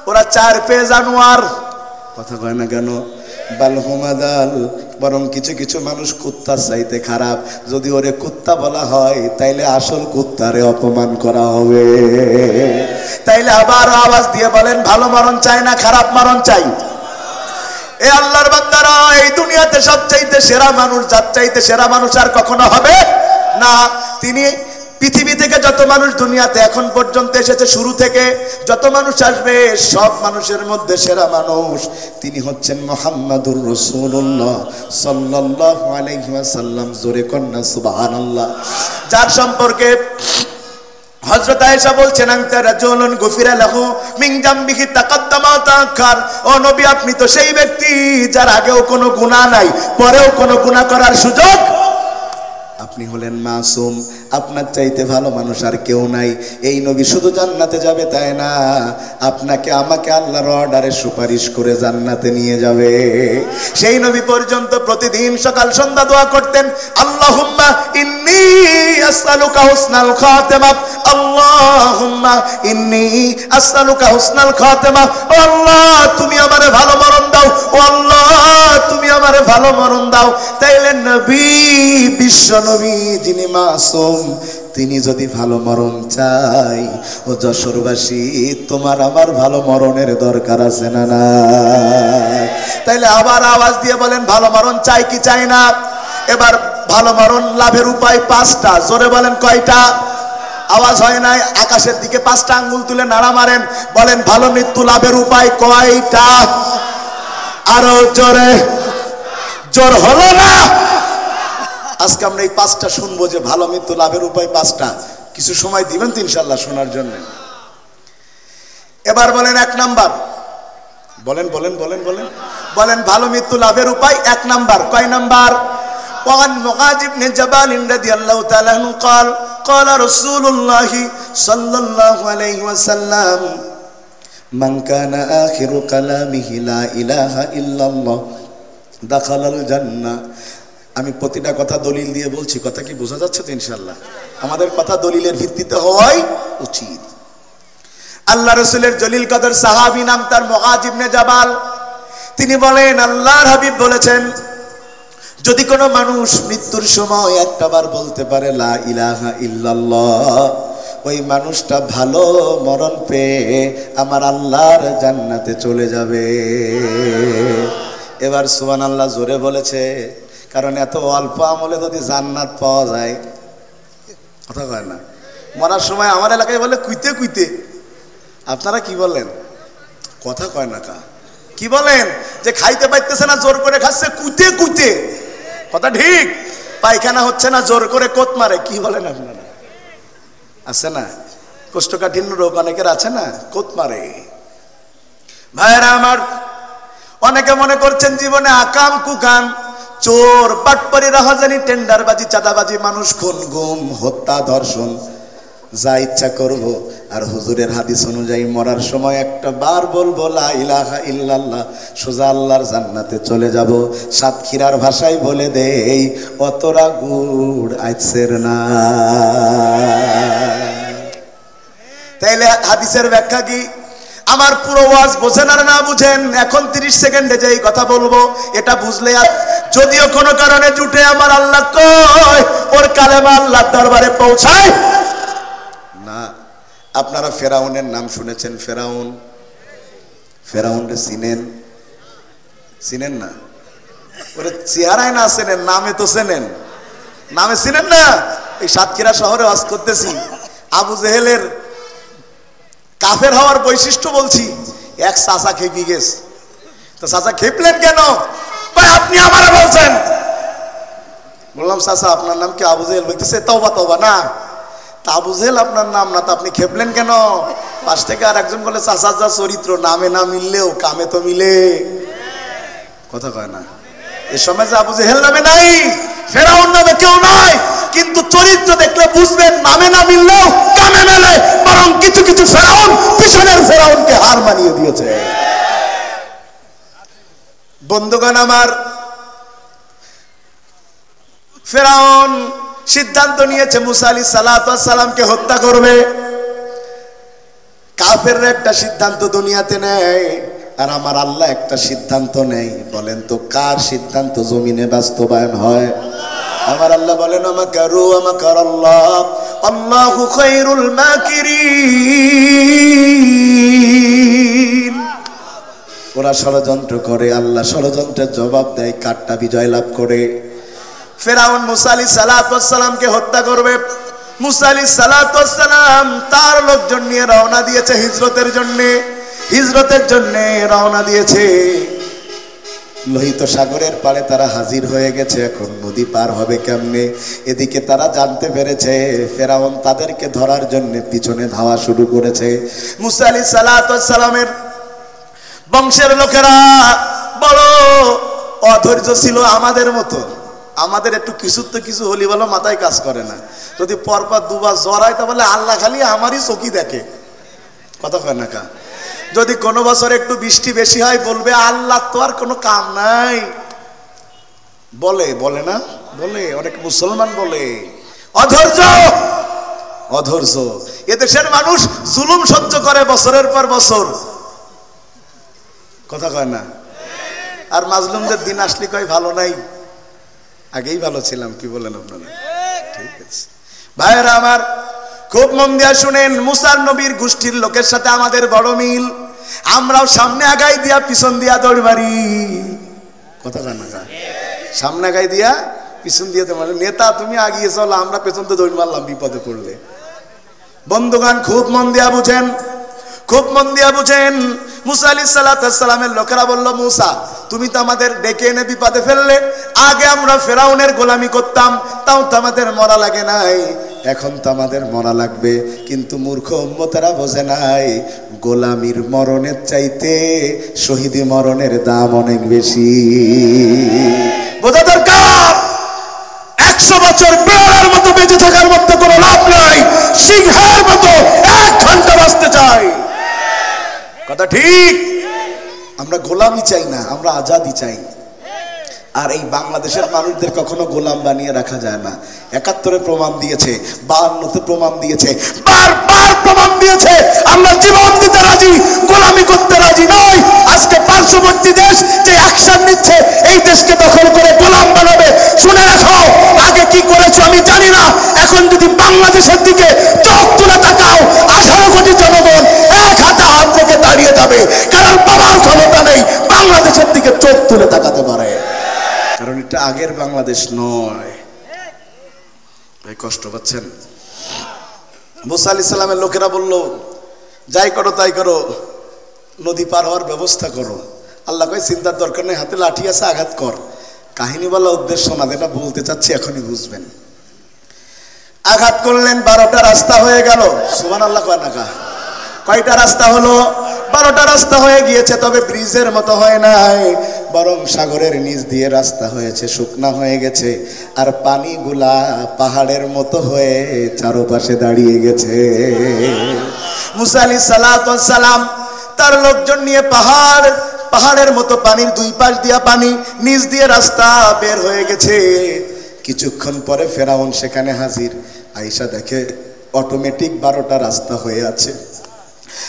ওরা 4 পায়ে জানোয়ার। কথা কয় না কেন? বালহুমাদাল, বরং কিছু কিছু মানুষ কুত্তার চাইতে খারাপ। যদি ওরে কুত্তা বলা হয়, তাইলে আসল কুত্তারে অপমান করা হবে। তাইলে আবার আওয়াজ দিয়ে বলেন, ভালো মরণ চাই না খারাপ মরণ চাই? এ আল্লাহর বান্দারা, এই দুনিয়াতে সবচাইতে সেরা মানুষ, যার চাইতে সেরা মানুষ আর কখনো হবে না। তিনি পৃথিবী থেকে যত মানুষ দুনিয়াতে এখন পর্যন্ত এসেছে, শুরু থেকে যত মানুষ আসবে সব মানুষের মধ্যে সেরা মানুষ তিনি হচ্ছেন মুহাম্মাদুর রাসূলুল্লাহ সাল্লাল্লাহু আলাইহি ওয়াসাল্লাম। জোরে কন্না সুবহানাল্লাহ। যার সম্পর্কে হযরত আয়েশা বলছেন আনতা রাজুলুন গুফিরা লাহু মিন জামবিহি তাকাদ্দামা ওয়া তাআখার। ও নবী, আপনি তো সেই ব্যক্তি যার আগেও কোনো গুনাহ নাই, পরেও কোনো গুনাহ করার সুযোগ। আপনি হলেন মাসুম, আপনার চাইতে ভালো মানুষ আর কেউ নাই। এই নবী শুধু জান্নাতে যাবে তাই না, আপনাকে আমাকে আল্লাহর অর্ডারে সুপারিশ করে জান্নাতে নিয়ে যাবে। সেই নবী পর্যন্ত প্রতিদিন সকাল সন্ধ্যা দোয়া করতেন, আল্লাহুম্মা ইন্নী আসআলুকা হুসনাল খাতিমা, আল্লাহুম্মা ইন্নী আসআলুকা হুসনাল খাতিমা। ও আল্লাহ, তুমি আমারে ভালো মরণ দাও, ও আল্লাহ তুমি আমারে ভালো মরণ দাও। তাইলে নবী, বিশ্ব নবী যিনি মাসুম, তিনি যদি ভালো মরণ চাই, ও যশোরবাসী তোমার আমার ভালো মরণের দরকার আছে না না? তাইলে আবার আওয়াজ দিয়ে বলেন, ভালো মরণ চাই কি চাই না? এবার ভালো মরণ লাভের উপায় 5টা। জোরে বলেন কয়টা? আওয়াজ হয় নাই, আকাশের দিকে 5টা আঙ্গুল তুলে নাড়া মারেন, বলেন ভালো মৃত্যু লাভের উপায় কয়টা? আরো জোরে, জোর হলো না? আজকে আমরা এই 5টা শুনবো যে ভালো মৃত্যু লাভের উপায় 5টা। কিছু সময় দিবেন তো ইনশাআল্লাহ শোনার জন্য। এবার বলেন 1 নাম্বার, বলেন বলেন বলেন বলেন বলেন ভালো মৃত্যু লাভের উপায় 1 নাম্বার। কয় নাম্বার? وعن معاذ بن جبل رضي الله تعالى عنه قال قال رسول الله صلى الله عليه وسلم من كان آخر كلامه لا إله إلا الله دخل الجنة। আমি প্রতিটা কথা দলিল দিয়ে বলছি, কথা কি বোঝা যাচ্ছে তো? ইনশাআল্লাহ আমাদের কথা দলিলের ভিত্তিতে হওয়াই উচিত। আল্লাহ রাসূলের জলিল কদর সাহাবী, নাম তার মুআয ইবনে জাবাল। তিনি বলেন, আল্লাহর হাবিব বলেছেন, যদি কোনো মানুষ মৃত্যুর সময় একটাবার বলতে পারে লা ইলাহা ইল্লাল্লাহ, ওই মানুষটা ভালো মরণ পেয়ে আমার আল্লাহর জান্নাতে চলে যাবে। এবার সুবহানাল্লাহ জোরে বলেছে, কারণ এত অল্প আমলে যদি জান্নাত পাওয়া যায়, কথা কয় না? মরার সময় আমার এলাকায় বলে কুইতে কুইতে। আপনারা কি বলেন? কথা কয় না কা? কি বলেন? যে খাইতে পাইতেছে না, জোর করে খাচ্ছে কুইতে কুইতে। কথা ঠিক? পায়খানা হচ্ছে না, জোর করে কোত মারে। কি বলেন আপনারা? আছে না কোষ্ঠকাঠিন্য রোগ অনেকের আছে না, কোত মারে। ভাইরা আমার, অনেকে মনে করছেন জীবনে আকাম কুকাম, চোর বাটপারি রাহাজানি টেন্ডারবাজি চাঁদাবাজি মানুষ খুন গুম হত্যা ধর্ষণ যা ইচ্ছা করব, আর হুজুরের হাদিস অনুযায়ী মরার সময় একটা বার বলবো লা ইলাহা ইল্লাল্লাহ, সোজা আল্লাহর জান্নাতে চলে যাব। সাতক্ষীরার ভাষায় বলে দেই, অতরা গুড় আইছের না। তাইলে হাদিসের ব্যাখ্যা কি? আমার পুরো ওয়াজ বোঝেন আর না বুঝেন, এখন 30 সেকেন্ডে যেই কথা বলবো এটা বুঝলে, আর যদিও কোনো কারণে জুটে আমার আল্লাহ কয় ওর কালেমা আল্লাহর দরবারে পৌঁছায় না। আপনারা ফেরাউনের নাম শুনেছেন? ফেরাউন, ফেরাউনকে চিনেন? চিনেন না? ওরে চেহারায় না চেনেন, নামে তো চেনেন। নামে চিনেন না? এই সাতক্ষীরা শহরে ওয়াজ করতেছি, আবু জেহেলের কাফের হওয়ার বৈশিষ্ট্য বলছি। এক চাচা খেপে গেছে। তো চাচা খেপলেন কেন? আপনি আমারে বলছেন। বললাম, চাচা আপনার নাম কি আবু জেহেল? বলতেছে তওবা তওবা। না, তা আবু জেহেল আপনার নাম না, তো আপনি খেপলেন কেন? পাশ থেকে আর একজন বলে, চাচা যা চরিত্র, নামে না মিললেও কামে তো মিলে। কথা কয় না? এ সময় যে আবু জেহেল নামে নাই, ফেরাউন নামে কেউ নয়, কিন্তু চরিত্র দেখলে বুঝবেন নামে না মিললেও কামে মেলে। বরং কিছু কিছু ফেরাউন পিছনের ফেরাউনকে হার মানিয়ে দিয়েছে। বন্ধুগণ আমার, ফেরাউন সিদ্ধান্ত নিয়েছে মুসা আলাইহিস সালাতু ওয়াস সালামকে হত্যা করবে। কাফেররা একটা সিদ্ধান্ত দুনিয়াতে নেয়, আর আমার আল্লাহ একটা সিদ্ধান্ত নেই। বলেন তো কার সিদ্ধান্ত জমিনে বাস্তবায়ন হয়? আমার আল্লাহ বলেন, আমাকারু আমাকারাল্লাহ আল্লাহু খায়রুল মাকিরিন। ওরা ষড়যন্ত্র করে, আল্লাহ ষড়যন্ত্রের জবাব দেয়, কারটা বিজয় লাভ করে। ফেরাউন মুসা আলাইহিস সালাতু ওয়াস সালামকে হত্যা করবে। মুসা আলাইহিস সালাতু ওয়াস সালাম তার লোকজন নিয়ে রওনা দিয়েছে হিজরতের জন্য রওনা দিয়েছে। লোহিত সাগরের পাড়ে তারা হাজির হয়ে গেছে। এখন নদী পার হবে কেমনে? এদিকে তারা জানতে পেরেছে ফেরাউন তাদেরকে ধরার জন্য পিছনে ধাওয়া শুরু করেছে। মুসা আলাইহিস সালাতু ওয়াস সালামের বংশের লোকেরা বড় অধৈর্য ছিল আমাদের মতো। আমাদের একটু কিছু হলি বলো মাথায় কাজ করে না। যদি পরপর দুবার জ্বর হয় তাহলে আল্লাহ খালি আমারই চোখই দেখে, কথা কয় না কা। যদি কোনো বছর একটু বৃষ্টি বেশি হয় বলবে আল্লাহ তো আর কোনো কাম নাই, বলে না, বলে অনেক মুসলমান বলে। অধৈর্য এদেশের মানুষ জুলুম সহ্য করে বছরের পর বছর, কথা কয় না। আর মাজলুমদের দিন আসলে কয় ভালো নাই, আগেই ভালো ছিলাম, কি বলেন আপনারা? ঠিক আছে ভাইয়েরা আমার, খুব মন দিয়া শুনেন। মুসা নবীর গোষ্ঠীর লোকের সাথে আমাদের বড় মিল। আমরাও সামনে আগাই দিয়া পিছন দিয়া দৌড় মারি, কথা কয় না। সামনে আগাই দিয়া পিছন দিয়ে তো মানে নেতা তুমি আগিয়ে চলো, আমরা পেছন তো দৌড় মারলাম বিপদে পড়লে। বন্ধুগান খুব মন দিয়া বুঝেন, মুসা আলাইহিস সালাতু ওয়াস সালামের লোকেরা বলল, মুসা তুমি তো আমাদের ডেকে এনে বিপদে ফেললে। আগে আমরা ফেরাউনের গোলামি করতাম, তাও তো আমাদের মরা লাগে নাই, এখন তো আমাদের মরা লাগবে। কিন্তু মূর্খ উম্মতেরা বোঝে নাই গোলামির মরণের চাইতে শহীদি মরণের দাম অনেক বেশি। বোঝা দরকার। 100 বছর বেড়ার মতো বেঁচে থাকার মতো কোনো লাভ নাই, সিংহের মতো 1 ঘন্টা বাঁচতে চাই, কথা ঠিক। আমরা গোলামি চাই না, আমরা আজাদি চাই। আর এই বাংলাদেশের মানুষদের কখনো গোলাম বানিয়ে রাখা যায় না। 71-এ প্রমাণ দিয়েছে, 52-তে প্রমাণ দিয়েছে, বারবার প্রমাণ দিয়েছে আমরা জীবন দিতে রাজি, গোলামি করতে রাজি নই। আজকে পার্শ্ববর্তী দেশ যে অ্যাকশন নিচ্ছে এই দেশকে দখল করে গোলাম বানাবে। শুনে রাখো, আগে কি করেছো আমি জানি না, এখন যদি বাংলাদেশের দিকে চোখ তুলে তাকাও 18 কোটি জনগণ এক হাতে হাত থেকে দাঁড়িয়ে যাবে, কারণ বাবার ক্ষমতা নেই বাংলাদেশের দিকে চোখ তুলে তাকাতে পারে, কারণ এটা আগের বাংলাদেশ নয়। ভাই কষ্ট পাচ্ছেন? মুসা আলাইহিস সালামের লোকেরা বলল, যাই করো তাই করো, নদী পার হওয়ার ব্যবস্থা করো। আল্লাহ কয় চিন্তার দরকার নেই, হাতে লাঠি আছে, আঘাত কর। কাহিনী বলা উদ্দেশ্য না, যেটা বলতে চাচ্ছি এখনই বুঝবেন। আঘাত করলেন, 12টা রাস্তা হয়ে গেল। সুবহানাল্লাহ কয় না কা? কয়টা রাস্তা হলো? 12টা রাস্তা হয়ে গিয়েছে। তবে ব্রিজের মতো হয় নাই, বরং সাগরের নিচ দিয়ে রাস্তা হয়েছে, শুকনা হয়ে গেছে। আর পানিগুলা পাহাড়ের মতো হয়ে চারপাশে দাঁড়িয়ে গেছে। মুসা আলাইহিস সালাতু ওয়াস সালাম তার লোকজন নিয়ে পাহাড়ের মতো পানির দুই পাশ দিয়া পানি, নিচ দিয়ে রাস্তা বের হয়ে গেছে। কিছুক্ষণ পরে ফেরাউন সেখানে হাজির। আয়েশা দেখে অটোমেটিক 12টা রাস্তা হয়ে আছে।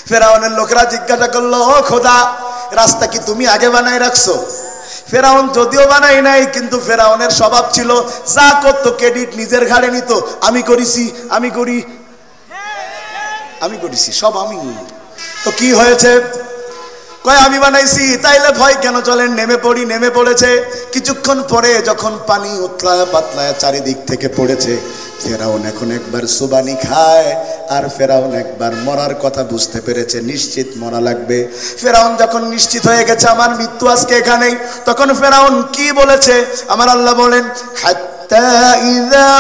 ফেরাউনের লোকেরা জিজ্ঞাসা করলো, ও খোদা, রাস্তা কি তুমি আগে বানাই রাখছো? ফেরাউন যদিও বানাই নাই, কিন্তু ফেরাউনের স্বভাব ছিল যা করতো ক্রেডিট নিজের ঘাড়ে নিত। আমি করেছি সব আমি। তো কি হয়েছে? কয় আমি বানাইছি। তাইলে ভয় কেন? চলেন নেমে পড়েছে। কিছুক্ষণ পরে যখন পানি উতলায় পাতলায় চারিদিক থেকে পড়েছে, ফেরাউন এখন একবার সুবানি খায়, আর ফেরাউন একবার মরার কথা বুঝতে পেরেছে, নিশ্চিত মরা লাগবে। ফেরাউন যখন নিশ্চিত হয়ে গেছে আমার মৃত্যু আজকে এখানেই, তখন ফেরাউন কি বলেছে? আমার আল্লাহ বলেন, হাত্তা ইযা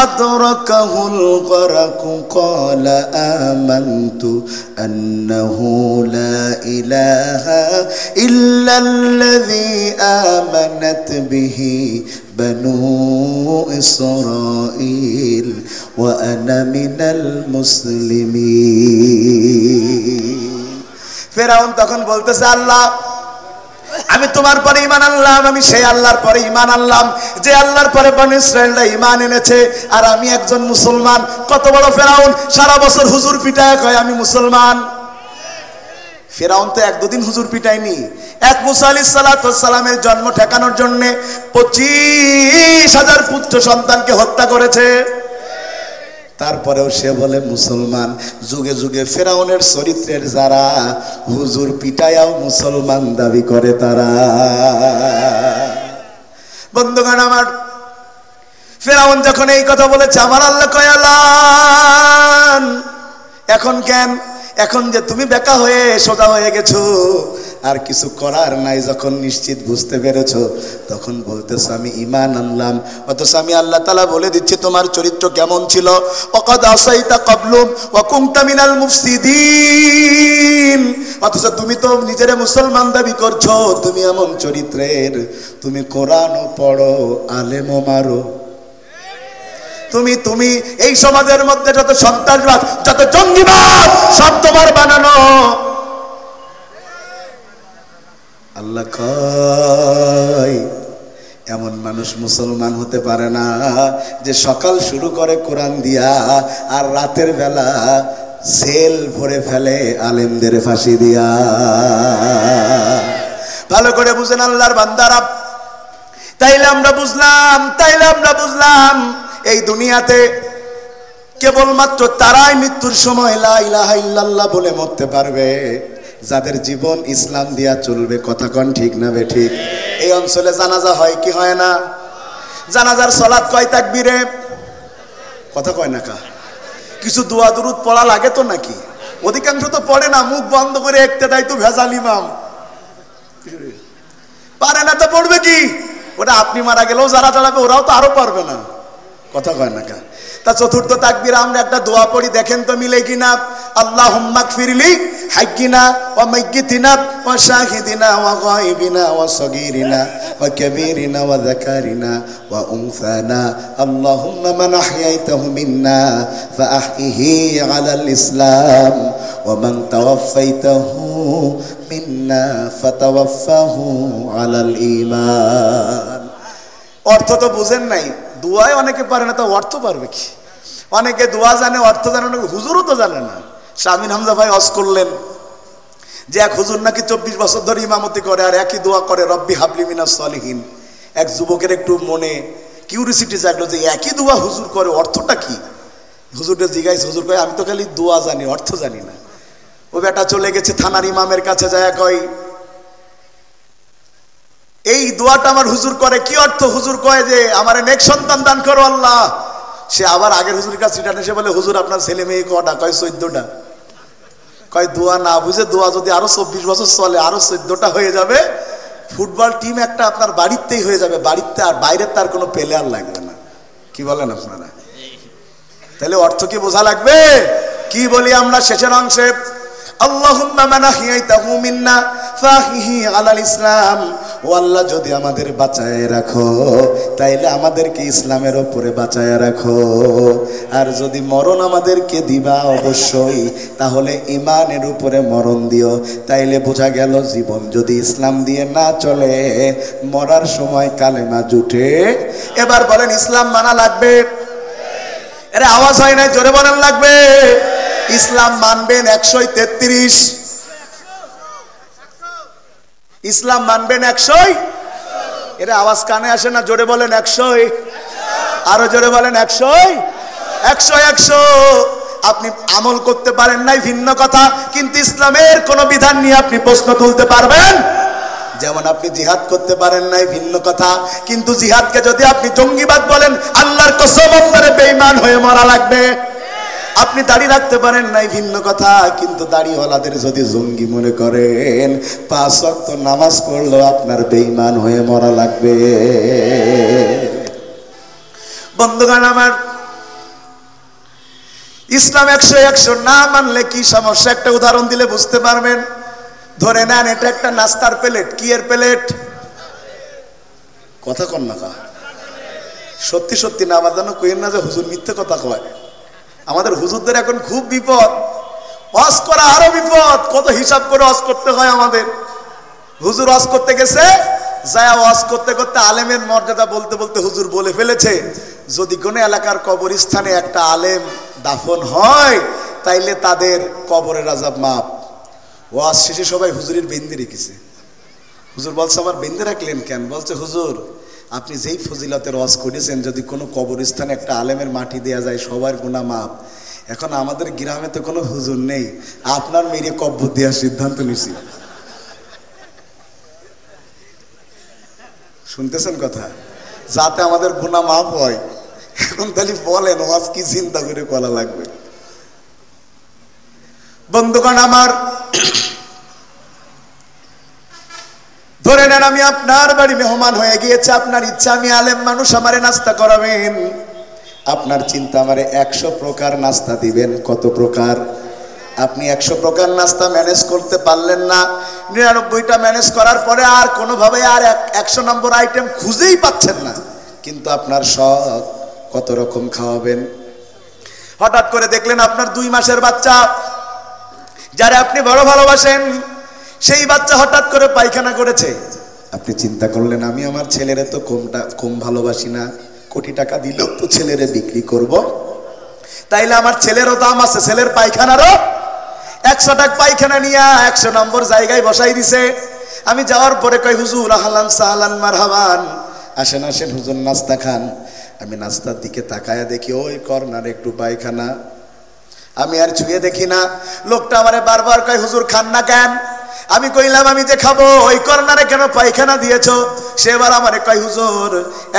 আদরাকাহুল গরাকু ক্বালা আমানতু আন্নাহু লা ইলাহা ইল্লাল্লাযী আমানাত বিহি বানু ইসরাঈল ওয়া আনা মিনাল মুসলিমিন। ফেরাউন তখন বলতেছে, আল্লাহ আমি তোমার পরে ঈমান আনলাম, আমি সেই আল্লাহর পরে ঈমান আনলাম যে আল্লাহর পরে বনী ইসরাঈলরা ঈমান এনেছে, আর আমি একজন মুসলমান। কত বড় ফেরাউন! সারা বছর হুজুর পিটায় কয় আমি মুসলমান। ফেরাউন তো 1-2 দিন হুজুর পিটায়নি। এক মুসা আলাইহিস সালাতু ওয়াস সালামের জন্ম ঠেকানোর জন্য 25,000 পুত্র সন্তানকে হত্যা করেছে। তারপরেও সে বলে মুসলমান। যুগে যুগে ফেরাউনের চরিত্রের যারা হুজুর পিটায়াও মুসলমান দাবি করে তারা। বন্ধুগণ আমার, ফেরাউন যখন এই কথা বলেছে, আমার আল্লাহ কয় আলান, এখন কেন? এখন যে তুমি বেকা হয়ে সোজা হয়ে গেছো, আর কিছু করার নাই, যখন নিশ্চিত বুঝতে পেরেছো, তখন বলতেছ আমি ঈমান আনলাম। অথচ আমি আল্লাহ তাআলা বলে দিচ্ছি তোমার চরিত্র কেমন ছিল। ওয়াকাদ আসাইতা ক্বাবলু ওয়া কুনতা মিনাল মুফসিদিন। অথচ তুমি তো নিজেরে মুসলমান দাবি করছো, তুমি এমন চরিত্রের, তুমি কোরআনও পড়ো, আলেমও মারো। তুমি এই সমাজের মধ্যে যত সন্ত্রাসবাদ, যত জঙ্গিবাদ, সব তোমার বানানো। আল্লাহ কয় এমন মানুষ মুসলমান হতে পারে না যে সকাল শুরু করে কোরআন দিয়া আর রাতের বেলা জেল ভরে ফেলে আলেমদের ফাঁসি দিয়া। ভালো করে বুঝেন আল্লাহর বান্দারা। তাইলে আমরা বুঝলাম এই দুনিয়াতে কেবলমাত্র তারাই মৃত্যুর সময় লা ইলাহা ইল্লাল্লাহ বলে মরতে পারবে যাদের জীবন ইসলাম দিয়া চলবে। কথা কোন ঠিক না বে ঠিক? এই অঞ্চলে জানাজা হয় কি হয় না? জানাজার সালাত কয় তাকবীরে? কথা কয় না কা? কিছু দোয়া দুরুদ পড়া লাগে তো নাকি? অধিকাংশ তো পড়ে না, মুখ বন্ধ করে একতে দেয় তো ভেজাল ইমাম, পারে না তো পড়বে কি? ওটা আপনি মারা গেলেও যারা চালাবে ওরাও তো আরো পারবে না। কথা কয় না কা? তা চতুর্থ তাকবীরে আমরা একটা দোয়া পড়ি, দেখেন তো মিলে কিনা। আল্লাহুম্মা গফিরলি হাইয়িনা ওয়া মাইয়িতিনা ওয়া শাহিদিনা ওয়া গায়বিনা ওয়া সগীরিনা ওয়া কাবীরিনা ওয়া যাকারিনা ওয়া উনসানা। আল্লাহুম্মা মান আহইয়াইতাহু মিন্না ফাআহইহি আলাল ইসলাম ওয়া মান তাওয়াফাইতাহু মিন্না ফাতাওয়াফাহু আলাল ঈমান। অর্থ তো বুঝেন নাই। দোয়ায় অনেকে পারে না, তো অর্থ পারবে কি? অনেকে দোয়া জানে, অর্থ জানে না, হুজুরও তো জানে না। শামিন হামজা ভাই ওয়াজ করলেন যে এক হুজুর নাকি 24 বছর ধরে ইমামতি করে আর একই দোয়া করে, রব্বি হাবলি মিনাস সলিহিন। এক যুবকের একটু মনে কিউরিসিটি জাগলো যে একই দোয়া হুজুর করে, অর্থটা কি? হুজুরকে জিজ্ঞাসা, হুজুর কয় আমি তো খালি দোয়া জানি, অর্থ জানি না। ও বেটা চলে গেছে থানার ইমামের কাছে, যায় কয় এই দোয়াটা আমার হুজুর করে, কি অর্থ? হুজুর কয় যে আমার নেক সন্তান দান করো আল্লাহ। সে আবার আগের হুজুরের কাছে রিটার্ন এসে বলে, হুজুর আপনার ছেলে মেয়ে কটা? কয় 14টা। কয় দোয়া না বুঝে, দোয়া যদি আরো 24 বছর চলে আরো 14টা হয়ে যাবে। ফুটবল টিম একটা আপনার বাড়িতেই হয়ে যাবে, বাড়িতে, আর বাইরের তার কোনো প্লেয়ার লাগবে না। কি বলেন আপনারা? তাহলে অর্থ কি বোঝা লাগবে? কি বলি আমরা শেষের অংশে? আল্লাহুম্মা মান আহইয়াইতাহু মিন্না ফাহিহি আলাল ইসলাম। ও আল্লাহ, যদি আমাদের বাঁচায় রাখো তাইলে আমাদেরকে ইসলামের উপরে বাঁচায় রাখো, আর যদি মরণ আমাদেরকে দিবা অবশ্যই তাহলে ঈমানের উপরে মরণ দিও। তাইলে বোঝা গেল জীবন যদি ইসলাম দিয়ে না চলে, মরার সময় কালেমা জুটে। এবার বলেন ইসলাম মানা লাগবে? আরে আওয়াজ হয় নাই, জোরে বলেন লাগবে। ইসলাম মানবেন 133, ইসলাম মানবেন 100। এরা আওয়াজ কানে আসে না, জোরে বলেন 100, আরো জোরে বলেন 100, 100, 100। আপনি আমল করতে পারেন নাই ভিন্ন কথা, কিন্তু ইসলামের কোন বিধান নিয়ে আপনি প্রশ্ন তুলতে পারবেন? যেমন আপনি জিহাদ করতে পারেন নাই ভিন্ন কথা, কিন্তু জিহাদকে যদি আপনি জঙ্গিবাদ বলেন, আল্লাহর কসম আপনারে বেঈমান হয়ে মরা লাগবে। আপনি দাড়ি রাখতে পারেন নাই ভিন্ন কথা, কিন্তু দাড়িওয়ালাদের যদি জঙ্গি মনে করেন, 5 ওয়াক্ত নামাজ পড়লেও আপনার বেঈমান হয়ে মরা লাগবে। বন্ধুগণ আমার, ইসলাম 100, 100 না মানলে কি সমস্যা একটা উদাহরণ দিলে বুঝতে পারবেন। ধরে নেন এটা একটা নাস্তার প্লেট। কি এর প্লেট? কথা কন না কা? সত্যি সত্যি না বাজানো কইেন না যে হুজুর মিথ্যে কথা কয়। আমাদের হুজুরদের এখন খুব বিপদ, ওয়াজ করা আরো বিপদ। কত হিসাব করে ওয়াজ করতে হয় আমাদের। হুজুর ওয়াজ করতে গেছে, যায় ওয়াজ করতে করতে আলেমের মর্যাদা বলতে বলতে হুজুর বলে ফেলেছে, যদি কোনো এলাকার কবরস্থানে একটা আলেম দাফন হয় তাইলে তাদের কবরের আযাব মাপ। ওয়াজ শেষে সবাই হুজুরের বেঁধে রেখেছে। হুজুর বলছে আমার বেঁধে রাখলেন কেন? বলছে হুজুর আপনি যেই ফজিলতের ওয়াজ করেছেন, যদি কোনো কবরস্থানে একটা আলেমের মাটি দেয়া যায় সবার গুনাহ মাপ। এখন আমাদের গ্রামে তো কোনো হুজুর নেই, আপনার মেরে কবর দেওয়ার সিদ্ধান্ত নিছি। শুনতেছেন কথা? যাতে আমাদের গুনাহ মাপ হয়। এখন তাহলে বলেন ওয়াজ কি চিন্তা করে করা লাগবে? বন্ধুগণ আমার, ধরে নেন আমি আপনার বাড়ি মেহমান হয়ে গিয়েছে, আপনার ইচ্ছা আমি আলেম মানুষ, আমারে নাস্তা করাবেন। আপনার চিন্তা আমারে 100 প্রকার নাস্তা দিবেন। কত প্রকার? আপনি 100 প্রকার নাস্তা ম্যানেজ করতে পারলেন না, 99টা ম্যানেজ করার পরে আর কোনোভাবে আর 100 নম্বর আইটেম খুঁজেই পাচ্ছেন না, কিন্তু আপনার শখ কত রকম খাওয়াবেন। হঠাৎ করে দেখলেন আপনার 2 মাসের বাচ্চা, যারা আপনি বড় ভালোবাসেন, সেই বাচ্চা হঠাৎ করে পায়খানা করেছে। আপনি চিন্তা করলেন আমি আমার ছেলেরে তো কম ভালোবাসি না, কোটি টাকা দিলেও তো ছেলেরে বিক্রি করব, তাইলে আমার ছেলেরও দাম আছে, ছেলের পায়খানারও 100 টাকা পায়খানা নিয়ে 100 নম্বর জায়গায় বসাই দিছে। আমি যাওয়ার পরে কই হুজুর আহলান সাহলান মারহাবান, আসেন আসেন হুজুর নাস্তা খান। আমি নাস্তার দিকে তাকায়া দেখি ওই কর্নারে একটু পায়খানা, আমি আর ছুঁয়ে দেখি না। লোকটা আমারে বারবার কয় হুজুর খান না কেন? আমি কইলাম আমি যে খাবো, ওই কর্নারে কেন পায়খানা দিয়েছো? সে এবার আমারে কয় হুজুর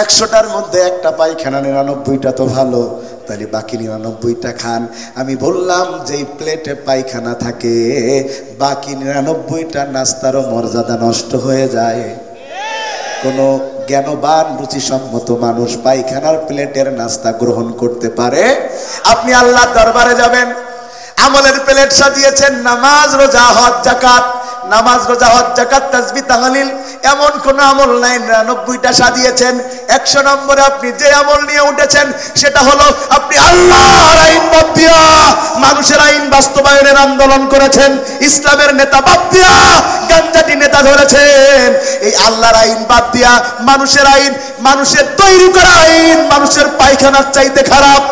100টার মধ্যে একটা পায়খানা, 99টা তো ভালো, তাহলে বাকি 99টা খান। আমি বললাম যেই প্লেটে পায়খানা থাকে বাকি 99টা নাস্তারও মর্যাদা নষ্ট হয়ে যায়। কোনো জ্ঞানবান রুচিসম্মত মানুষ পায়খানার প্লেটের নাস্তা গ্রহণ করতে পারে? আপনি আল্লাহর দরবারে যাবেন, আমলের প্লেট সাজিয়েছেন, নামাজ রোজা হজ যাকাত, নামাজ রোজা হজ যাকাত তাসবিহ তাহলিল, এমন কোন আমল নাই। 99টা সাজিয়েছেন, 100 নম্বরে আপনি যে আমল নিয়ে উঠেছেন সেটা হলো আপনি আল্লাহর আইন বাদ দিয়া মানুষের আইন বাস্তবায়নের আন্দোলন করেছেন। ইসলামের নেতা বাদ দিয়া গাঞ্জাটি নেতা ধরেছেন। এই আল্লাহর আইন বাদ দিয়া মানুষের আইন, মানুষের তৈরি করা আইন মানুষের পায়খানার চাইতে খারাপ।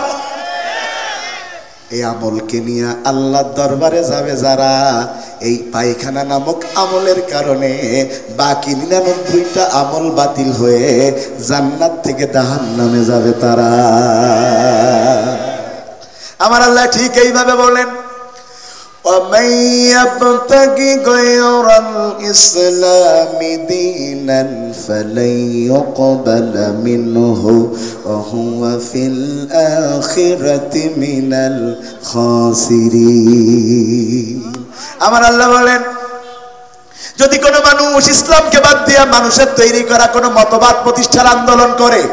এই আমলকে নিয়ে আল্লাহর দরবারে যাবে যারা, এই পায়খানা নামক আমলের কারণে বাকি 99টা আমল বাতিল হয়ে জান্নাত থেকে জাহান্নামে যাবে তারা। আমার আল্লাহ ঠিক এইভাবে বলেন, وَمَن يَبْتَغِي غَيْرَ الْإِسْلَامِ دِينًا فَلَن يُقْبَلَ مِنْهُ وَهُوَ فِي الْآخِرَةِ مِنَ الْخَاسِرِينَ। আমার আল্লাহ বলেন, যদি কোনো মানুষ ইসলামকে বাদ দিয়ে মানুষের তৈরি করা কোনো মতবাদ প্রতিষ্ঠার আন্দোলন করে,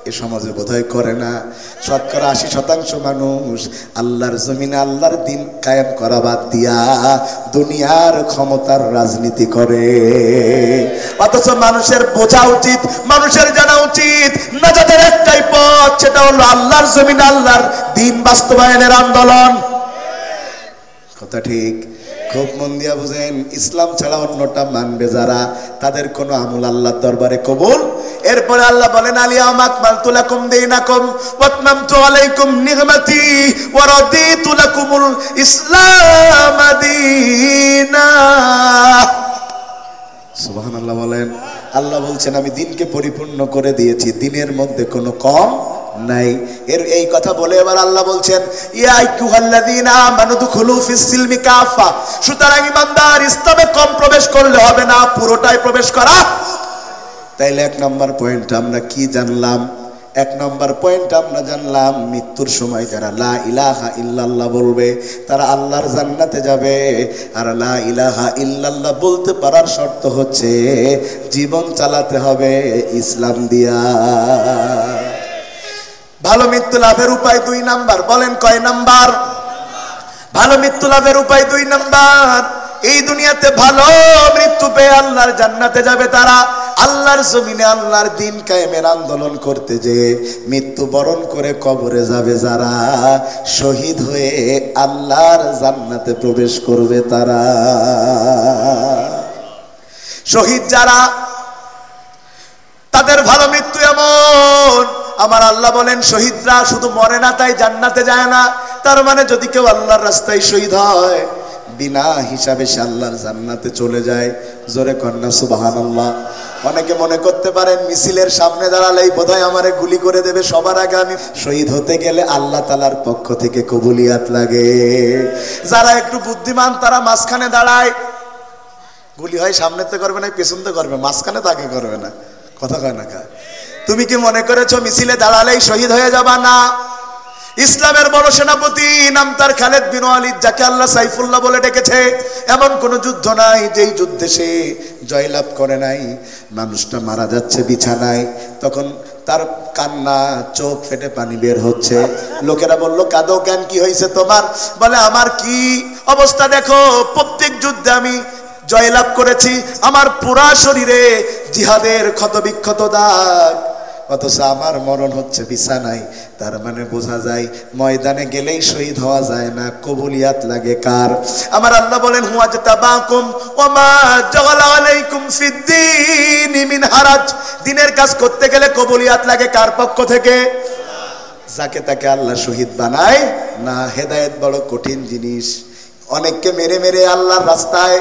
এ সমাজে বোধহয় করে না, শতকরা 80% মানুষ আল্লাহর জমিনে আল্লাহর দিন কায়েম করা বাদ দিয়া দুনিয়ার ক্ষমতার রাজনীতি করে। অথচ মানুষের বোঝা উচিত, মানুষের জানা উচিত নাজাতের একটাই পথ, সেটা হলো আল্লাহর জমিনে আল্লাহর দিন বাস্তবায়নের আন্দোলন। কথা ঠিক? খুব মন দিয়া বুঝেন, ইসলাম ছাড়া অন্যটা মানবে যারা, তাদের কোনো আমল আল্লাহর দরবারে কবুল। এরপরে আল্লাহ বলেন, আলিয়াউমা আকমালতু লাকুম দীনাকুম ওয়া আতমামতু আলাইকুম নি'মাতি ওয়া রাদিতু লাকুমুল ইসলাম দীনা। সুবহানাল্লাহ বলেন। আল্লাহ বলছেন আমি দিনকে পরিপূর্ণ করে দিয়েছি, দিনের মধ্যে কোনো কম নাই। এই কথা বলে এবার আল্লাহ বলছেন, ইয়া আইয়ুহাল্লাযীনা আমানু দুখুলু ফিস সিলমি কাফা। সুতরাং ইমানদার ইসলামে কম প্রবেশ করলে হবে না, পুরোটাই প্রবেশ করা। তাইলে 1 নম্বর পয়েন্ট আমরা কি জানলাম? 1 নম্বর পয়েন্ট আমরা জানলাম, মৃত্যুর সময় যারা লা ইলাহা ইল্লাল্লাহ বলবে তারা আল্লাহর জান্নাতে যাবে। আর লা ইলাহা ইল্লাল্লাহ বলতে পারার শর্ত হচ্ছে জীবন চালাতে হবে ইসলাম দিয়া। ভালো মৃত্যু লাভের উপায় 2 নাম্বার। বলেন কয় নাম্বার? ভালো মৃত্যু লাভের উপায় 2 নাম্বার। এই দুনিয়াতে ভালো মৃত্যু পেয়ে আল্লাহর জান্নাতে যাবে তারা, আল্লাহর জমিনে আল্লাহর দিন কায়েমের আন্দোলন করতে যে মৃত্যু বরণ করে কবরে যাবে যারা, শহীদ হয়ে আল্লাহর জান্নাতে প্রবেশ করবে তারা। শহীদ যারা, তাদের ভালো মৃত্যু এমন। আমার আল্লাহ বলেন, শহীদরা শুধু মরে না তাই জান্নাতে যায় না, তার মানে যদি কেউ আল্লাহর রাস্তায় শহীদ হয় বিনা হিসাবে সে আল্লাহর জান্নাতে চলে যায়। জোরে কন্যা সুবহানাল্লাহ। অনেকে মনে করতে পারেন মিছিলের সামনে দাঁড়ালেই বোধহয় আমারে গুলি করে দেবে, সবার আগে আমি শহীদ হতে গেলে আল্লাহ তাআলার পক্ষ থেকে কবুলিয়াত লাগে। যারা একটু বুদ্ধিমান তারা মাঝখানে দাঁড়ায়, গুলি হয় সামনেতে করবে না পেছনতে করবে, মাঝখানে তাকে করবে না। কথা কয় না কা? তো তুমি কি মনে করেছো মিছিলে দাঁড়ালেই শহীদ হয়ে যাবা? না। ইসলামের বড় সেনাপতি নাম তার খালেদ বিন ওয়ালিদ, যাকে আল্লাহ সাইফুল্লাহ বলে ডেকেছে, এমন কোন যুদ্ধ নাই যেই যুদ্ধে সে জয়লাভ করে নাই। মানুষটা মারা যাচ্ছে বিছানায়, তখন তার কান্না, চোখ ফেটে পানি বের হচ্ছে। লোকেরা বলল, কাঁদো কেন, কি হয়েছে তোমার? বলে, আমার কি অবস্থা দেখো, প্রত্যেক যুদ্ধে আমি জয়লাভ করেছি, আমার পুরা শরীরে জিহাদের ক্ষত বিক্ষত দাগ, অথচ আমার মরণ হচ্ছে বিছানায়। তার মানে বোঝা যায় ময়দানে গেলেই শহীদ হওয়া যায় না, কবুলিয়াত লাগে কার? আমার আল্লাহ বলেন, হুয়া জাতাবাকুম ওয়া মা জাআলা আলাইকুম ফিদ্দীন মিন হারাজ। দিনের কাজ করতে গেলে কবুলিয়াত লাগে কার পক্ষ থেকে? যাকে তাকে আল্লাহ শহীদ বানায় না। হেদায়েত বড় কঠিন জিনিস। অনেককে মেরে মেরে আল্লাহর রাস্তায়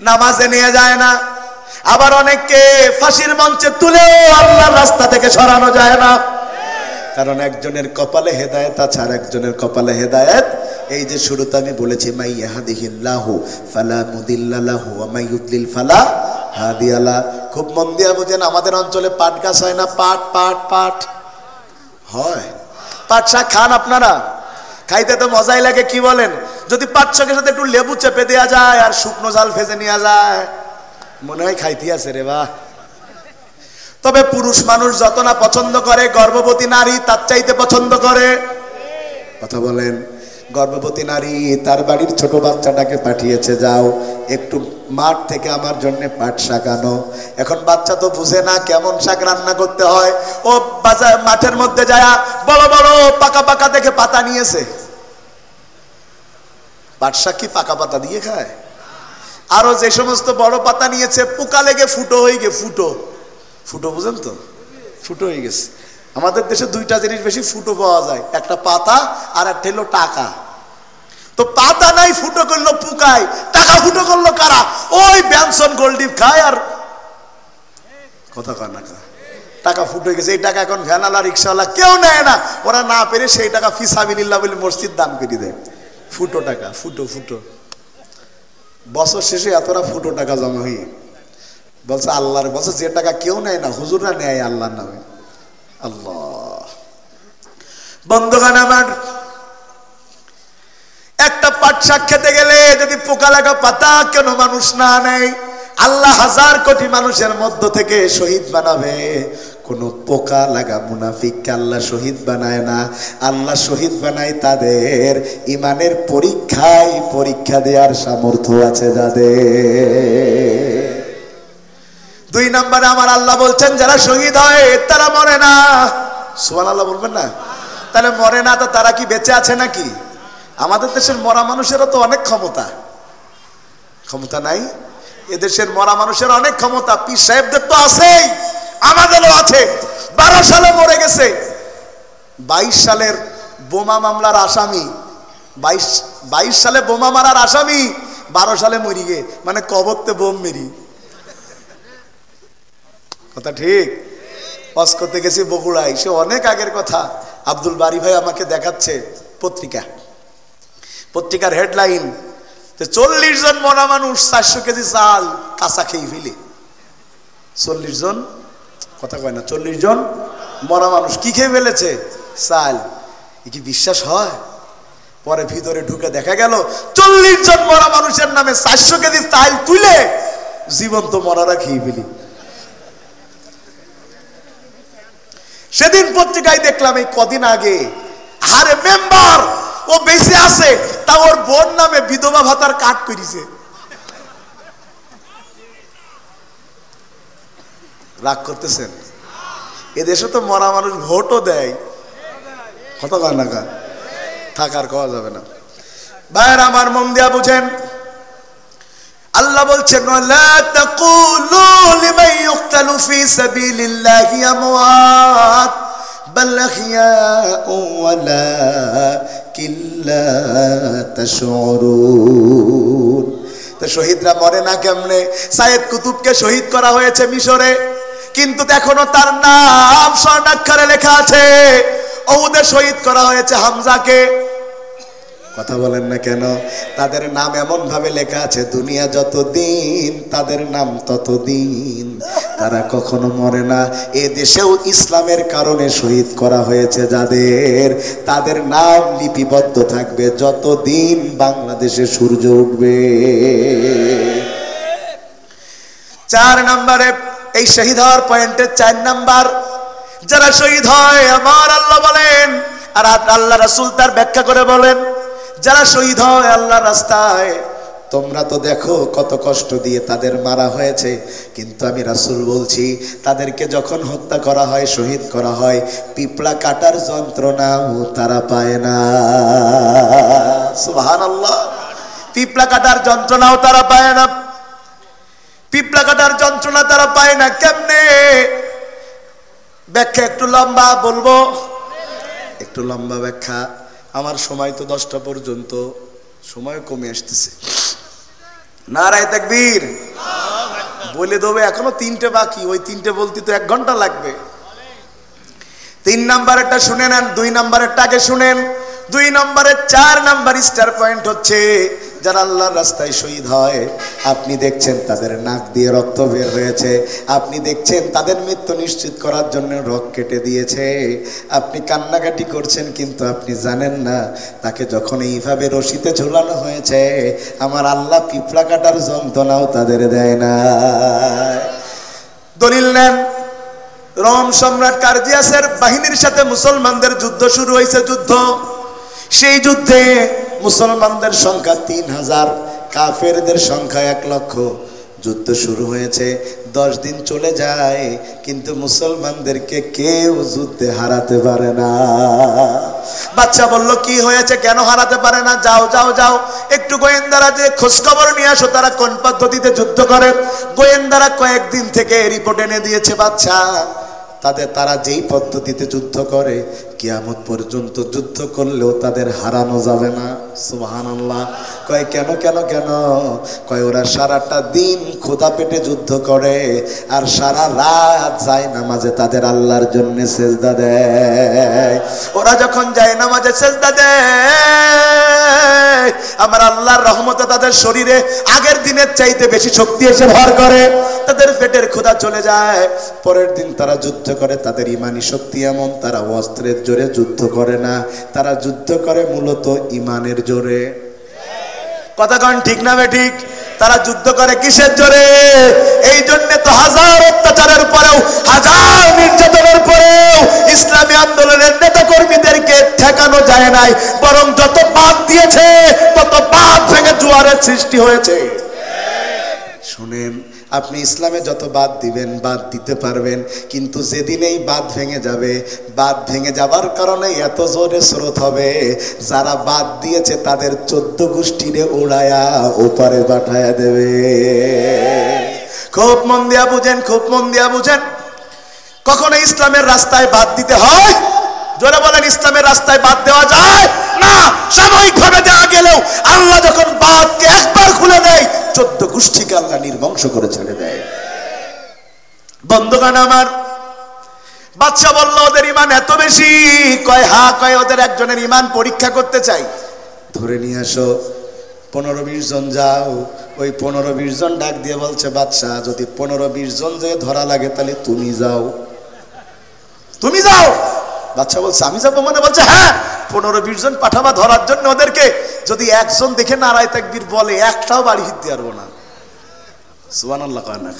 নামাজে নিয়ে যায় না, আবার অনেককে ফাঁসির মঞ্চে তুলেও আল্লাহর রাস্তা থেকে সরানো যায় না। কারণ একজনের কপালে হেদায়েত আছে আর একজনের কপালে হেদায়েত। এই যে শুরুতে আমি বলেছি, মাই ইয়াহদিহিল্লাহু ফালা মুদিল্লা লাহু ওয়া মাই ইউদ্লিল ফালা হাদিয়া লা। খুব মন দিয়া বুঝেন, আমাদের অঞ্চলে পাট গাছ হয় না? পাট হয়। পাট শাক খান আপনারা? খাইতে তো মজাই লাগে, কি বলেন? যদি পাট শাকের সাথে একটু লেবু চেপে দেওয়া যায় আর শুকনো জাল ভেজে নেওয়া যায়, মনে হয় খাইতে আছে রে বাহ। তবে পুরুষ মানুষ যত না পছন্দ করে, গর্ভবতী নারী তার চাইতে পছন্দ করে। কথা বলেন। গর্ভবতী নারী তার বাড়ির ছোট বাচ্চাটাকে পাঠিয়েছে, যাও একটু মাঠ থেকে আমার জন্য পাট শাক আনো। এখন বাচ্চা তো বুঝে না কেমন শাক রান্না করতে হয়। ও বাজার মাঠের মধ্যে যায় বড় বড় পাকা পাকা দেখে পাতা নিয়েছে। পাট শাক কি পাকা পাতা দিয়ে খায়? আরো যে সমস্ত বড় পাতা নিয়েছে, পোকা লেগে ফুটো হয়ে গে, ফুটো বুঝেন তো, ফুটো হয়ে গেছে। আমাদের দেশে দুইটা জিনিস বেশি ফুটো পাওয়া যায়, একটা পাতা আর একটা হলো টাকা। তো পাতা নাই, ফুটো করলো পোকায়, টাকা ফুটো করলো কারা? ওই ব্যানসন গোল্ডিপ খায় আর কথা কয় না, টাকা ফুটো হয়ে গেছে। এই টাকা এখন ভ্যানালা রিক্সাওয়ালা কেউ নেয় না, ওরা না পেরে সেই টাকা ফিসাবিলিল্লাহ বলে মসজিদ দান করে দেয়। ফুটো টাকা, ফুটো বছর শেষে এতটা ফুটো টাকা জমা হয়ে বলছে আল্লাহর, বলছে যে টাকা কেউ নেয় না, হুজুররা নেয় আল্লাহর নামে। আল্লাহ। বন্ধুগণ আমার, একটা পাট শাক খেতে গেলে যদি পোকা লাগা পাতা কেন মানুষ না নেয়? আল্লাহ হাজার কোটি মানুষের মধ্য থেকে শহীদ বানাবে, কোন পোকা লাগা মুনাফিককে আল্লাহ শহীদ বানায় না। আল্লাহ শহীদ বানায় তাদের ইমানের পরীক্ষা দেওয়ার সামর্থ্য আছে যাদের। 2 নম্বরে আমার আল্লাহ বলছেন, যারা শহীদ হয় তারা মরে না। সুবহানাল্লাহ বলবেন না? তাহলে মরে না তো তারা কি বেঁচে আছে নাকি? আমাদের দেশের মরা মানুষেরও তো অনেক ক্ষমতা নাই? এদেশের মরা মানুষের অনেক ক্ষমতা। পীর সাহেবদের তো আছেই, আমাদেরও আছে। 12 সালে মরে গেছে। 22 সালের বোমা মামলার আসামি, 22 সালে বোমা মারার আসামি 12 সালে মরি গে, মানে কবরতে বোম মেরি। কথা ঠিক? পাস করতে গেছি বগুড়ায়, সে অনেক আগের কথা। আব্দুল বারি ভাই আমাকে দেখাচ্ছে পত্রিকার হেডলাইন, 40 জন মরা মানুষ 400 কেজি চাল কাঁচা খেয়ে ফেলে। 40 জন, কথা কয় না, 40 জন মরা মানুষ কি খেয়ে ফেলেছে? চাল। এ কি বিশ্বাস হয়? পরে ভিতরে ঢুকে দেখা গেল 40 জন মরা মানুষের নামে 400 কেজি চাল তুলে জীবন্ত মরারা খেয়ে ফেলি। সেদিন পত্রিকায় দেখলাম এই কদিন আগে, আরে মেম্বার ও বেঁচে আছে, তা ওর বোন নামে বিধবা ভাতার কার্ড করেছে। রাগ করতেছেন? এদেশে তো মরা মানুষ ভোটও দেয়। কত গান থাকার খাওয়া যাবে না। ভাইয়ের আমার, মন দিয়া বুঝেন, আল্লাহ বলছেন, ওয়ালা তাকুলু লিমান ইউকতালু ফি সাবিলিল্লাহি আমওয়াত বাল আহইয়াউ ওয়ালাকিন লা তাশউরুন। তো শহীদরা মরে না কেমনে? সাইয়েদ কুতুবকে শহীদ করা হয়েছে মিশরে, কিন্তু এখনো তার নাম স্বর্ণাক্ষরে লেখা আছে। ওহুদে শহীদ করা হয়েছে হামজাকে। কথা বলেন না কেন? তাদের নাম এমন ভাবে লেখা আছে, দুনিয়া যতদিন তাদের নাম ততদিন, তারা কখনো মরে না। এ দেশেও ইসলামের কারণে শহীদ করা হয়েছে যাদের, তাদের নাম লিপিবদ্ধ থাকবে যতদিন বাংলাদেশে সূর্য উঠবে। 4 নম্বরে, এই শহীদ হওয়ার পয়েন্টে 4 নাম্বার, যারা শহীদ হয় আমার আল্লাহ বলেন, আর আল্লাহ রাসূল তার ব্যাখ্যা করে বলেন, যারা শহীদ হয় আল্লাহর রাস্তায়, তোমরা তো দেখো কত কষ্ট দিয়ে তাদের মারা হয়েছে, কিন্তু আমি রাসূল বলছি তাদেরকে যখন হত্যা করা হয়, শহীদ করা হয়, পিঁপড়া কাটার যন্ত্রণাও তারা পায় না। সুবহানাল্লাহ। পিঁপড়া কাটার যন্ত্রণাও তারা পায় না। পিঁপড়া কাটার যন্ত্রণা তারা পায় না কেমনে? ব্যাখ্যা একটু লম্বা বলবো, একটু লম্বা ব্যাখ্যা। আমার সময় তো 10টা পর্যন্ত, সময় কমে আসতেছে। নারায়ে তাকবীর বলে দেবো, এখনো 3টে বাকি, ওই 3টে বলতে তো 1 ঘন্টা লাগবে। 3 নাম্বারেরটা শুনে নেন, 2 নাম্বারেরটা আগে শুনেন। 2 নম্বরের 4 নাম্বার স্টার পয়েন্ট হচ্ছে, যারা আল্লাহর রাস্তায় শহীদ হয়, আপনি দেখছেন তাদের নাক দিয়ে রক্ত বের হয়েছে, আপনি দেখছেন তাদের মৃত্যু নিশ্চিত করার জন্য রক কেটে দিয়েছে, আপনি কান্নাকাটি করছেন, কিন্তু আপনি জানেন না তাকে যখন এইভাবে রশিতে ঝুলানো হয়েছে, আমার আল্লাহ পিঁপড়া কাটার যন্ত্রণাও তাদের দেয় না। দলিল নেন, রোম সম্রাট কার্জিয়াসের বাহিনীর সাথে মুসলমানদের যুদ্ধ শুরু হয়েছে। যুদ্ধ, সেই যুদ্ধে মুসলমানদের সংখ্যা 3000, কাফেরদের সংখ্যা 1 লক্ষ। যুদ্ধ শুরু হয়েছে, 10 দিন চলে যায়, কিন্তু মুসলমানদেরকে কেউ যুদ্ধে হারাতে পারে না। বাচ্চা বলল, কি হয়েছে, কেন হারাতে পারে না? যাও যাও যাও, একটু গোয়েন্দারা যে খোঁজ খবর নিয়ে আসো, তারা কোন পদ্ধতিতে যুদ্ধ করে। গোয়েন্দারা কয়েকদিন থেকে রিপোর্ট এনে দিয়েছে, বাচ্চা তারা যেই পদ্ধতিতে যুদ্ধ করে, কিয়ামত পর্যন্ত যুদ্ধ করলেও তাদের হারানো যাবে না। সুবহানাল্লাহ। কয় কেন কেন কেন? কয় ওরা সারাটা দিন ক্ষুধা পেটে যুদ্ধ করে, আর সারা রাত যায় নামাজে তাদের আল্লাহর জন্য সেজদা দেয়। ওরা যখন যায় নামাজে সেজদা দেয়, আমার আল্লাহর রহমতে তাদের শরীরে আগের দিনের চাইতে বেশি শক্তি এসে ভর করে, তাদের পেটের ক্ষুধা চলে যায়। পরের দিন তারা যুদ্ধ করে, তাদের ইমানি শক্তি এমন, তারা অস্ত্রের জোরে যুদ্ধ করে না, তারা যুদ্ধ করে মূলত ইমানের জোরে। কথা কন ঠিক না বেঠিক? তারা যুদ্ধ করে কিসের জোরে? এই জন্য তো হাজার অত্যাচারের পরেও, হাজার নির্যাতনের পরেও ইসলামী আন্দোলনের নেতা কর্মীদেরকে ঠেকানো যায় নাই, বরং যত বাঁধ দিয়েছে তত বাঁধ ভেঙে জোয়ারের সৃষ্টি হয়েছে। শুনেন, আপনি ইসলামে যত বাদ দিবেন, বাদ দিতে পারবেন, কিন্তু যেদিন এই বাদ ভেঙে যাবে, বাদ ভেঙে যাবার কারণে এত জোরে স্রোত হবে, যারা বাদ দিয়েছে তাদের 14 গোষ্ঠীরে উড়ায়া ওপারে পাঠায়া দেবে। খুব মন দিয়া বুঝেন, খুব মন দিয়া বুঝেন। কখনো ইসলামের রাস্তায় বাদ দিতে হয়? জোরে বলেন, ইসলামের রাস্তায় বাদ দেওয়া যায় না। সাময়িক ভাবে দেওয়া গেলেও আল্লাহ যখন বাদকে একবার খুলে দেয়, 14 গোষ্ঠীকে আল্লাহ নির্বংশ করে ছেড়ে দেয়। বন্ধুগণ আমার, বাদশা বলল ওদের ইমান এত বেশি। কয় হ্যাঁ। কয় ওদের একজনের ইমান পরীক্ষা করতে চাই, ধরে নিয়ে আসো। 15-20 জন যাও। ওই 15-20 জন ডাক দিয়ে বলছে, বাদশা যদি 15-20 জন যে ধরা লাগে তাহলে তুমি যাও। তুমি যাও? বাদশা বলছে আমি যাবো মানে? বলছে হ্যাঁ, 15-20 জন পাঠাবা ধরার জন্য ওদেরকে। যদি একজন দেখে নারায়ে তাকবীর বলে, একটাও বাড়ি হিট দিয়ে পারবো না। সুবহানাল্লাহ। কয় না?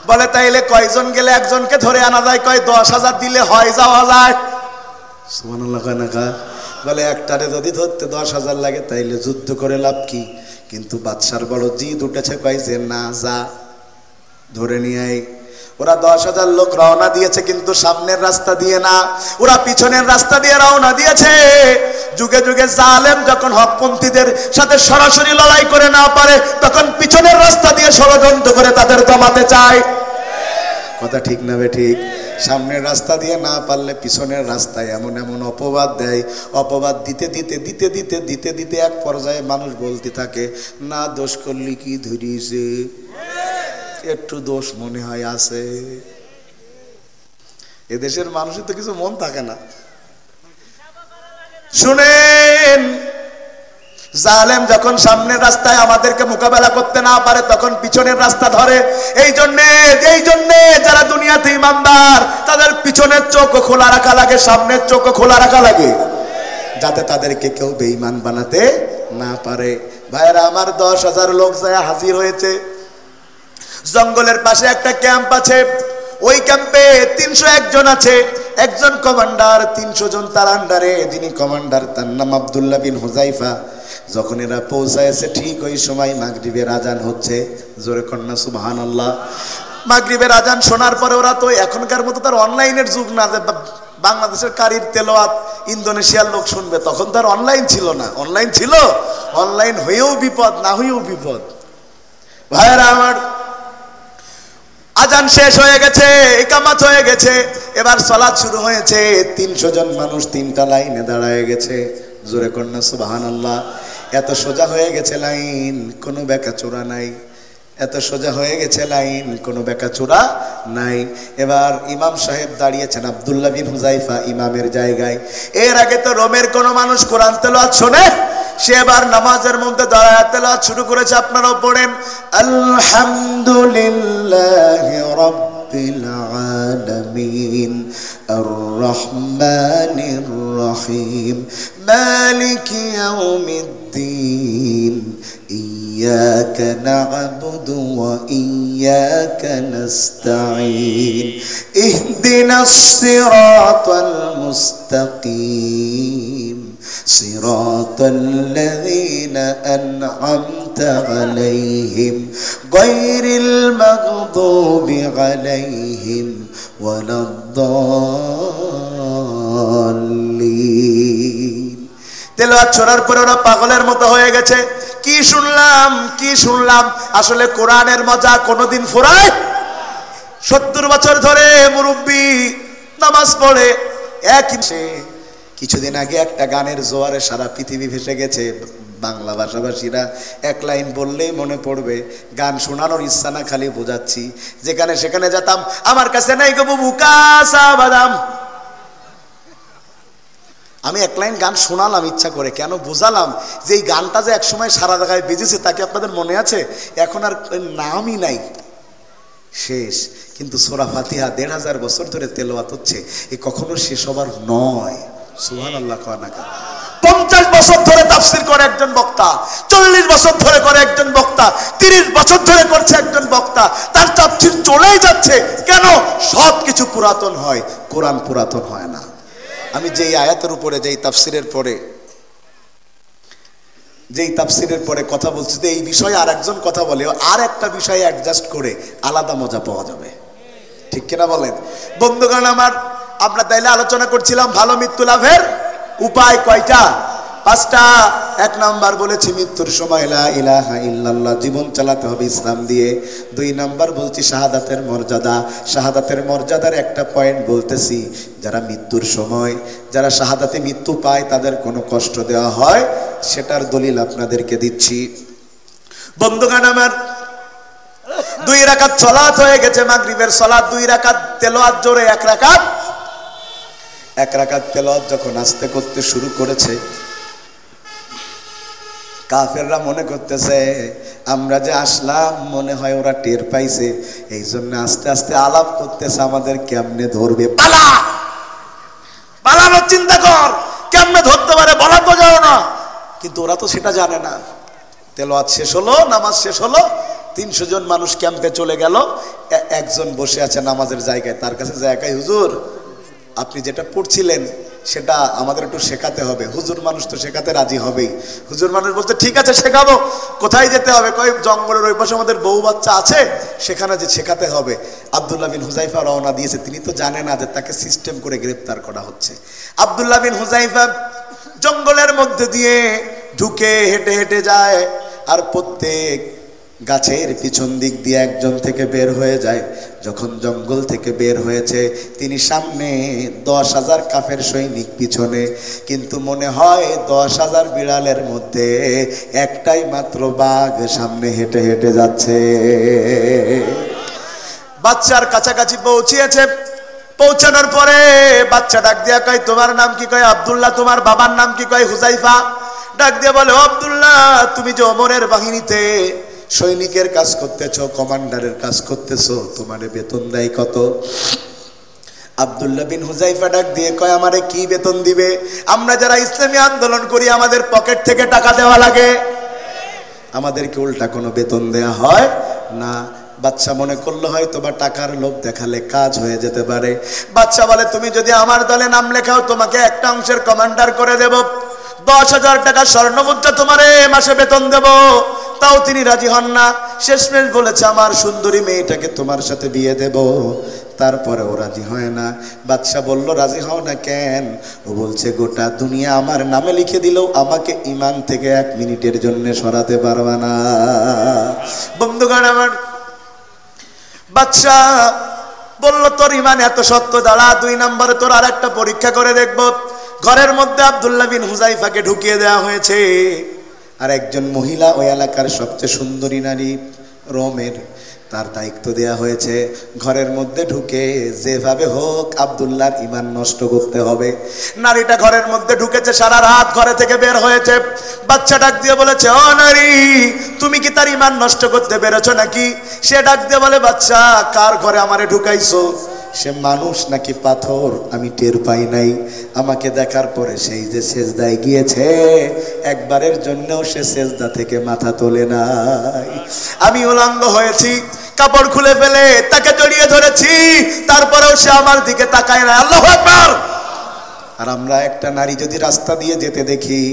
বলে তাইলে কয়জন গেলে একজনকে ধরে আনা যায়? কয় 10,000 দিলে হয়, যাওয়া যায়। সুবহানাল্লাহ। কয় না? বলে একটারে যদি ধরতে 10,000 লাগে তাইলে যুদ্ধ করে লাভ কি? কিন্তু বাদশার বড় জিদ উঠেছে, কয় যে না, যা, ধরে নিয়ে আয়। ওরা 10,000 লোক রওনা দিয়েছে, কিন্তু সামনের রাস্তা দিয়ে না, ওরা পিছনের রাস্তা দিয়ে রওনা দিয়েছে। যুগে যুগে জালেম যখন হকপন্থীদের সাথে সরাসরি লড়াই করে না পারে, তখন পিছনের রাস্তা দিয়ে ষড়যন্ত্র করে তাদের দমাতে চায়। কথা ঠিক না বেঠিক? সামনের রাস্তা দিয়ে না পারলে পিছনের রাস্তায় এমন এমন অপবাদ দেয়, অপবাদ দিতে দিতে দিতে দিতে দিতে দিতে এক পর্যায়ে মানুষ বলতে থাকে, না দোষ করলি কি ধরিয়েছে, একটু দোষ মনে হয় আছে। এদেশের মানুষের তো কিছু মন থাকে না। শুনেন, জালেম যখন সামনের রাস্তায় আমাদেরকে মোকাবেলা করতে না পারে তখন পিছনের রাস্তা ধরে। এই জন্যে যারা দুনিয়াতে ইমানদার তাদের পিছনের চোখও খোলা রাখা লাগে, সামনের চোখও খোলা রাখা লাগে, যাতে তাদেরকে কেউ বেঈমান বানাতে না পারে। ভাইরা আমার, 10,000 লোক যায় হাজির হয়েছে। জঙ্গলের পাশে একটা ক্যাম্প আছে, ওই ক্যাম্পে 301 জন আছে। একজন কমান্ডার, 300 জন তার আন্ডারে। যিনি কমান্ডার তার নাম আব্দুল্লাহ বিন হুযাইফা। যখন এরা পৌঁছায়ছে ঠিক ওই সময় মাগরিবের আজান হচ্ছে। জোরে কন্যা সুবহানাল্লাহ। মাগরিবের আজান শোনার পরে ওরা তো এখনকার মতো তার অনলাইনের যুগ না, বাংলাদেশের কারির তেলাওয়াত ইন্দোনেশিয়ার লোক শুনবে, তখন তার অনলাইন ছিল না। অনলাইন ছিল, অনলাইন হয়েও বিপদ, না হয়েও বিপদ। ভাইরা আমার, আজান শেষ হয়ে গেছে, ইকামত হয়ে গেছে, এবার সালাত শুরু হয়েছে। 300 জন মানুষ 3টা লাইনে দাঁড়ায় গেছে। জোরে কন্যা সুবহানাল্লাহ। এত সোজা হয়ে গেছে লাইন, কোনো বেকাচোরা নাই। এত সোজা হয়ে গেছে লাইন, কোনো বেকাচোরা নাই। এবার ইমাম সাহেব দাঁড়িয়েছেন, আব্দুল্লাহ বিন হুযাইফা ইমামের জায়গায়। এর আগে তো রোমের কোনো মানুষ কোরআন তেলাওয়াত শোনে? সে এবার নামাজের মধ্যে দাঁড়ায় তেলাওয়াত শুরু করেছে। আপনারাও পড়েন, আলহামদুলিল্লাহি রাব্বিল আলামিন আর রহমানির রহিম মালিকি ইয়াউমিদ্দিন ইয়্যাকা না'বুদু ওয়া ইয়্যাকা নাস্তাঈন ইহদিনাস সিরাতাল মুস্তাকিম সিরাতাল্লাযীনা আন'আমতা আলাইহিম গায়রিল মাগদুবি আলাইহিম ওয়ালাদ-দাল্লিন। তেলাওয়াত শোনার পরে ওরা পাগলের মতো হয়ে গেছে। কি শুনলাম। আসলে কোরআনের মজা কোনোদিন ফুরায়? 70 বছর ধরে মুরব্বি নামাজ পড়ে একই। কিছুদিন আগে একটা গানের জোয়ারে সারা পৃথিবী ভেসে গেছে। বাংলা ভাষাভাষীরা এক লাইন বললেই মনে পড়বে। গান শোনানোর ইচ্ছা না, খালি বোঝাচ্ছি। যেখানে সেখানে যেতাম, আমার কাছে নাই গো বুবু কাঁচা বাদাম। আমি এক লাইন গান শোনালাম ইচ্ছা করে, কেন বোঝালাম যে এই গানটা যে একসময় সারা জায়গায় বেজেছে, তাকে আপনাদের মনে আছে? এখন আর নামই নাই, শেষ। কিন্তু সূরা ফাতিহা 1500 বছর ধরে তেলাওয়াত হচ্ছে, এ কখনো শেষ হবার নয়। সুবহানাল্লাহ। 50 বছর ধরে তাফসীর করে একজন বক্তা, 40 বছর ধরে করে একজন বক্তা, 30 বছর ধরে করছে একজন বক্তা। তার তাফসীর চলেই যাচ্ছে। কেন? সব কিছু পুরাতন হয়, কোরআন পুরাতন হয় না। আমি যেই আয়াতের উপরে, যেই তাফসীরের পরে কথা বলছি, যে এই বিষয়ে আর একজন কথা বলে আর একটা বিষয়ে অ্যাডজাস্ট করে আলাদা মজা পাওয়া যাবে। ঠিক কিনা বলেন বন্ধুগণ আমার? আমরা তাইলে আলোচনা করছিলাম ভালো মৃত্যু লাভের উপায় কয়টা? 5টা। 1 নাম্বার বলেছি মৃত্যুর সময় লা ইলাহা ইল্লাল্লাহ, জীবন চালাতে হবে ইসলাম দিয়ে। 2 নাম্বার বলছি শাহাদাতের মর্যাদা। শাহাদাতের মর্যাদার একটা পয়েন্ট বলতেছি, যারা মৃত্যুর সময়, যারা শাহাদাতে মৃত্যু পায় তাদের কোনো কষ্ট দেওয়া হয়, সেটার দলিল আপনাদেরকে দিচ্ছি। বন্ধুগণ আমার, 2 রাকাত সালাত হয়ে গেছে, মাগরিবের সালাত 2 রাকাত তেলাওয়াত জোরে, 1 রাকাত তেলাওয়াত যখন আস্তে করতে শুরু করেছে, কাফেররা মনে করতেছে আমরা যে আসলাম, মনে হয় ওরা টের পাইছে, এই জন্য আস্তে আস্তে আলাপ করতেছে আমাদের কেমনে ধরবে। পালানোর চিন্তা কর, কেমনে ধরতে পারে বলা তো যাও না। কিন্তু ওরা তো সেটা জানে না। তেলাওয়াত শেষ হলো, নামাজ শেষ হলো, 300 জন মানুষ ক্যাম্পে চলে গেল। একজন বসে আছে নামাজের জায়গায়, তার কাছে জায়গায়, হুজুর আপনি যেটা পড়ছিলেন সেটা আমাদের একটু শেখাতে হবে। হুজুর মানুষ তো শেখাতে রাজি হবেই। হুজুর মানুষ বলতে ঠিক আছে শেখাবো। কোথায় যেতে হবে? কই জঙ্গলের ওই পাশে আমাদের বউ বাচ্চা আছে, সেখানে যে শেখাতে হবে। আব্দুল্লাহ বিন হুযাইফা রওনা দিয়েছে। তিনি তো জানে না যে তাকে সিস্টেম করে গ্রেফতার করা হচ্ছে। আব্দুল্লাহ বিন হুযাইফা জঙ্গলের মধ্যে দিয়ে ঢুকে হেঁটে হেঁটে যায়, আর প্রত্যেক গাছের পিছন দিক দিয়ে একজন থেকে বের হয়ে যায়। যখন জঙ্গল থেকে বের হয়েছে, তিনি সামনে 10,000 কাফের সৈনিক পিছনে, কিন্তু মনে হয় 10,000 বিড়ালের মধ্যে একটাই মাত্র বাঘ সামনে হেঁটে হেঁটে যাচ্ছে। বাচ্চার কাছাকাছি পৌঁছিয়েছে। পৌঁছানোর পরে বাচ্চা ডাক দিয়া কয় তোমার নাম কি? কয় আব্দুল্লাহ। তোমার বাবার নাম কি? কয় হুযাইফা। ডাক দিয়ে বলে, আব্দুল্লাহ তুমি যে ওমরের বাহিনীতে সৈনিকের কাজ করতেছো, কমান্ডারের কাজ করতেছো, তোমার বেতন দেয় কত? আব্দুল্লাহ বিন হুযায়ফা ডাক দিয়ে কয়, আমারে কি বেতন দিবে? আমরা যারা ইসলামী আন্দোলন করি আমাদের পকেট থেকে টাকা দেওয়া লাগে, আমাদেরকে উল্টা কোনো বেতন দেয়া হয় না। বাচ্চা মনে করলে হয়তো বা টাকার লোভ দেখালে কাজ হয়ে যেতে পারে। বাচ্চা বলে, তুমি যদি আমার দলে নাম লেখাও তোমাকে একটা অংশের কমান্ডার করে দেব, 10,000 টাকা স্বর্ণ মুদ্রা তোমারে মাসে বেতন দেব। তাও তিনি রাজি হন না। শেষমেশ বলেছে, আমার সুন্দরী মেয়েটাকে তোমার সাথে বিয়ে দেব। তারপরে ও রাজি হয় না। বাদশা বলল, রাজি হও না কেন? ও বলছে, গোটা দুনিয়া আমার নামে লিখে দিলেও আমাকে ঈমান থেকে 1 মিনিটের জন্য সরাতে পারবা না। বন্ধুগণ আমার, বাদশা বলল, তোর ঈমান এত সত্য, দাঁড়া 2 নম্বরে তোর আর একটা পরীক্ষা করে দেখব। ঘরের মধ্যে আব্দুল্লাহ বিন হুযায়ফাকে ঢুকিয়ে দেওয়া হয়েছে। আর একজন মহিলা, ওই এলাকার সবচেয়ে সুন্দরী নারী রোমের, তার দায়িত্ব দেয়া হয়েছে ঘরের মধ্যে ঢুকে যেভাবে হোক আব্দুল্লাহর ঈমান নষ্ট করতে হবে। নারীটা ঘরের মধ্যে ঢুকেছে, সারা রাত ঘরে থেকে বের হয়েছে। বাচ্চা ডাক দিয়ে বলেছে, ও নারী, তুমি কি তার ঈমান নষ্ট করতে বেরোছো নাকি? সে ডাক দিয়ে বলে, বাচ্চা কার ঘরে আমারে ঢুকাইছো? সে মানুষ নাকি পাথর আমি টের পাই নাই। আমাকে দেখার পরে সেই যে সেজদায় গিয়েছে, একবারের জন্যও সে সেজদা থেকে মাথা তোলে নাই। আমি উলঙ্গ হয়েছি, কাপড় খুলে ফেলে তাকে জড়িয়ে ধরেছি, তারপরেও সে আমার দিকে তাকায় না। আল্লাহু আকবার। আর আমরা একটা নারী যদি রাস্তা দিয়ে যেতে দেখি,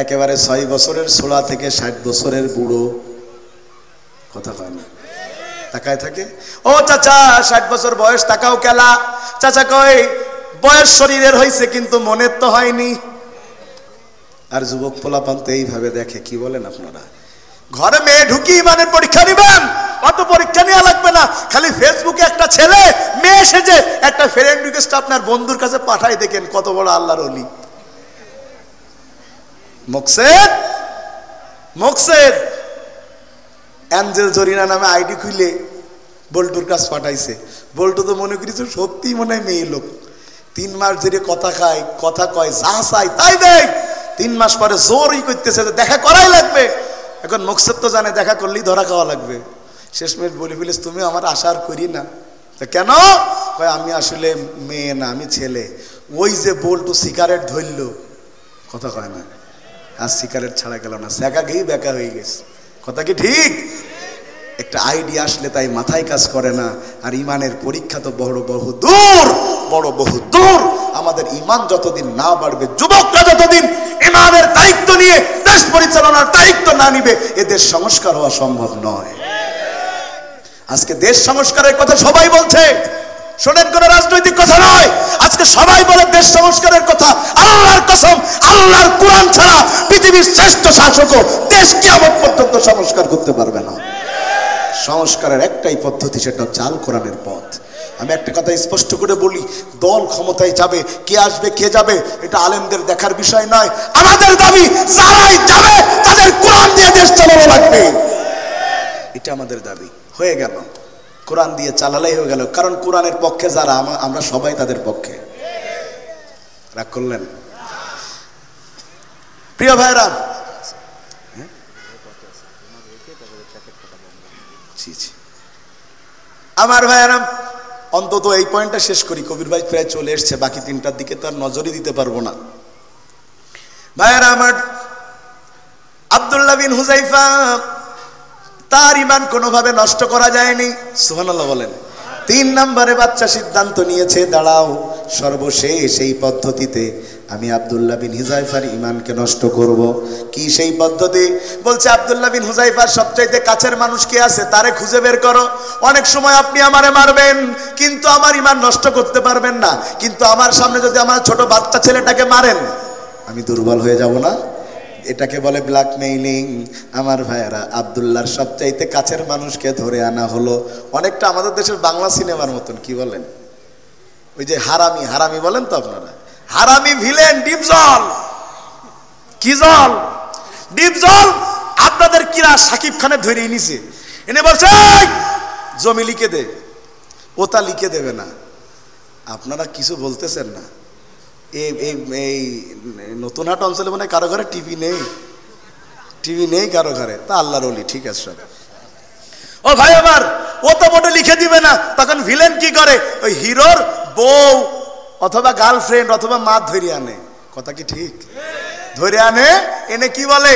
একেবারে 6 বছরের ছোড়া থেকে 60 বছরের বুড়ো, কথা কয় না, তাকায় থাকে। ও চাচা 60 বছর বয়স, তাকাও কেলা? চাচা কয়, বয়স শরীরের হয়েছে কিন্তু মনের তো হয়নি। আর যুবক পোলাপান তো এইভাবে দেখে। কি বলেন আপনারা? ঘরে মেয়ে ঢুকি ঈমানের পরীক্ষা নিবেন? অত পরীক্ষা নেওয়া লাগবে না। খালি ফেসবুকে একটা ছেলে মেয়ে সেজে একটা ফ্রেন্ড রিকোয়েস্ট আপনার বন্ধুর কাছে পাঠাই, দেখেন কত বড় আল্লাহর ওলি। মকসেদ অ্যাঞ্জেল জরিনা নামে আইডি খুলে বল্টুর কাছে পাঠাইছে। বল্টু তো মনে করেছে সত্যি মনে হয় মেয়ে লোক। 3 মাস ধরে কথা খায়, কথা কয়, যা চাই তাই দেয়। 3 মাস পরে জোরই করতেছে দেখা করাই লাগবে। এখন মকসেদ তো জানে দেখা করলেই ধরা খাওয়া লাগবে। শেষমেশ বলে ফেলিস, তুমি আমার আশার করি না। কেন? কয়, আমি আসলে মেয়ে না, আমি ছেলে। ওই যে বল্টু সিগারেট ধরল, কথা কয় না, আর সিগারেট ছাড়া গেল না, সেকা খেয়েই বেকা হয়ে গেছে। কথা কি ঠিক? একটা আইডিয়া আসলে তাই মাথায় কাজ করে না। আর ঈমানের পরীক্ষা তো বহু দূর। আমাদের ঈমান যতদিন না বাড়বে, যুবকরা যতদিন ঈমানের দায়িত্ব নিয়ে দেশ পরিচালনার দায়িত্ব না নিবে, এ দেশ সংস্কার হওয়া সম্ভব নয়। আজকে দেশ সংস্কারের কথা সবাই বলছে, শোনেন, কোন রাজনৈতিক কথা নয়। আজকে সবাই বলে দেশ সংস্কারের কথা। আল্লাহর কসম, আল্লাহর কোরআন ছাড়া পৃথিবীর শ্রেষ্ঠ শাসকও দেশ কিয়ামত পর্যন্ত সংস্কার করতে পারবে না। সংস্কারের একটাই পদ্ধতি, সেটা হচ্ছে আল কোরআনের পথ। আমি একটা কথা স্পষ্ট করে বলি, দল ক্ষমতায় যাবে, কে আসবে কে যাবে এটা আলেমদের দেখার বিষয় নয়। আমাদের দাবি, যারাই যাবে তাদের কোরআন দিয়ে দেশ চালানো লাগবে। এটা আমাদের দাবি। হয়ে গেল, কোরআন দিয়ে চালালেই হয়ে গেল। কারণ কোরআনের পক্ষে যারা, আমরা সবাই তাদের পক্ষে। রাগ করলেন? প্রিয় ভাইরা, আমার ভাইরা, অন্তত এই পয়েন্টটা শেষ করি। কবির ভাই প্রায় চলে এসছে, বাকি 3টার দিকে তো আর নজরই দিতে পারবো না। ভাইরা আমার, আব্দুল্লাহ বিন হুযায়ফা, তার ঈমান কোনোভাবে নষ্ট করা যায়নি। সুবহানাল্লাহ বলেন। 3 নম্বরে বাচ্চা সিদ্ধান্ত নিয়েছে, দাঁড়াও, সর্বশেষ এই পদ্ধতিতে আমি আব্দুল্লাহ বিন হুযায়ফার ঈমানকে নষ্ট করব। কি সেই পদ্ধতি? বলছে, আব্দুল্লাহ বিন হুযায়ফার সবচাইতে কাছের মানুষ কে আছে তারে খুঁজে বের করো। অনেক সময় আপনি আমারে মারবেন কিন্তু আমার ঈমান নষ্ট করতে পারবেন না, কিন্তু আমার সামনে যদি আমার ছোট বাচ্চা ছেলেটাকে মারেন, আমি দুর্বল হয়ে যাব না? এটাকে বলে ব্ল্যাকমেইলিং। আমার ভাইয়েরা, আব্দুল্লাহর সবচাইতে কাছের মানুষকে ধরে আনা হলো। অনেকটা আমাদের দেশের বাংলা সিনেমার মতন। কি বলেন? ওই যে হারামি বলেন তো আপনারা, হারামি ভিলেন ডিপজল। কি জল? ডিপজল। আপনাদের কিরা সাকিব খানের ধরে নিছে, এনে বলছে জমি লিখে দে, ওটা লিখে দেবে না। আপনারা কিছু বলতেছেন না। এই নতুন হাট অঞ্চলে মনে হয় কারো ঘরে টিভি নেই কারো ঘরে, তা আল্লাহর ওলি, ঠিক আছে সব। ও ভাই আমার, ও তো মোটে লিখে দিবে না, তখন ভিলেন কি করে, ওই হিরোর বউ অথবা গার্লফ্রেন্ড অথবা মা ধরে আনে, কথা কি ঠিক, ধরে আনে, এনে কি বলে,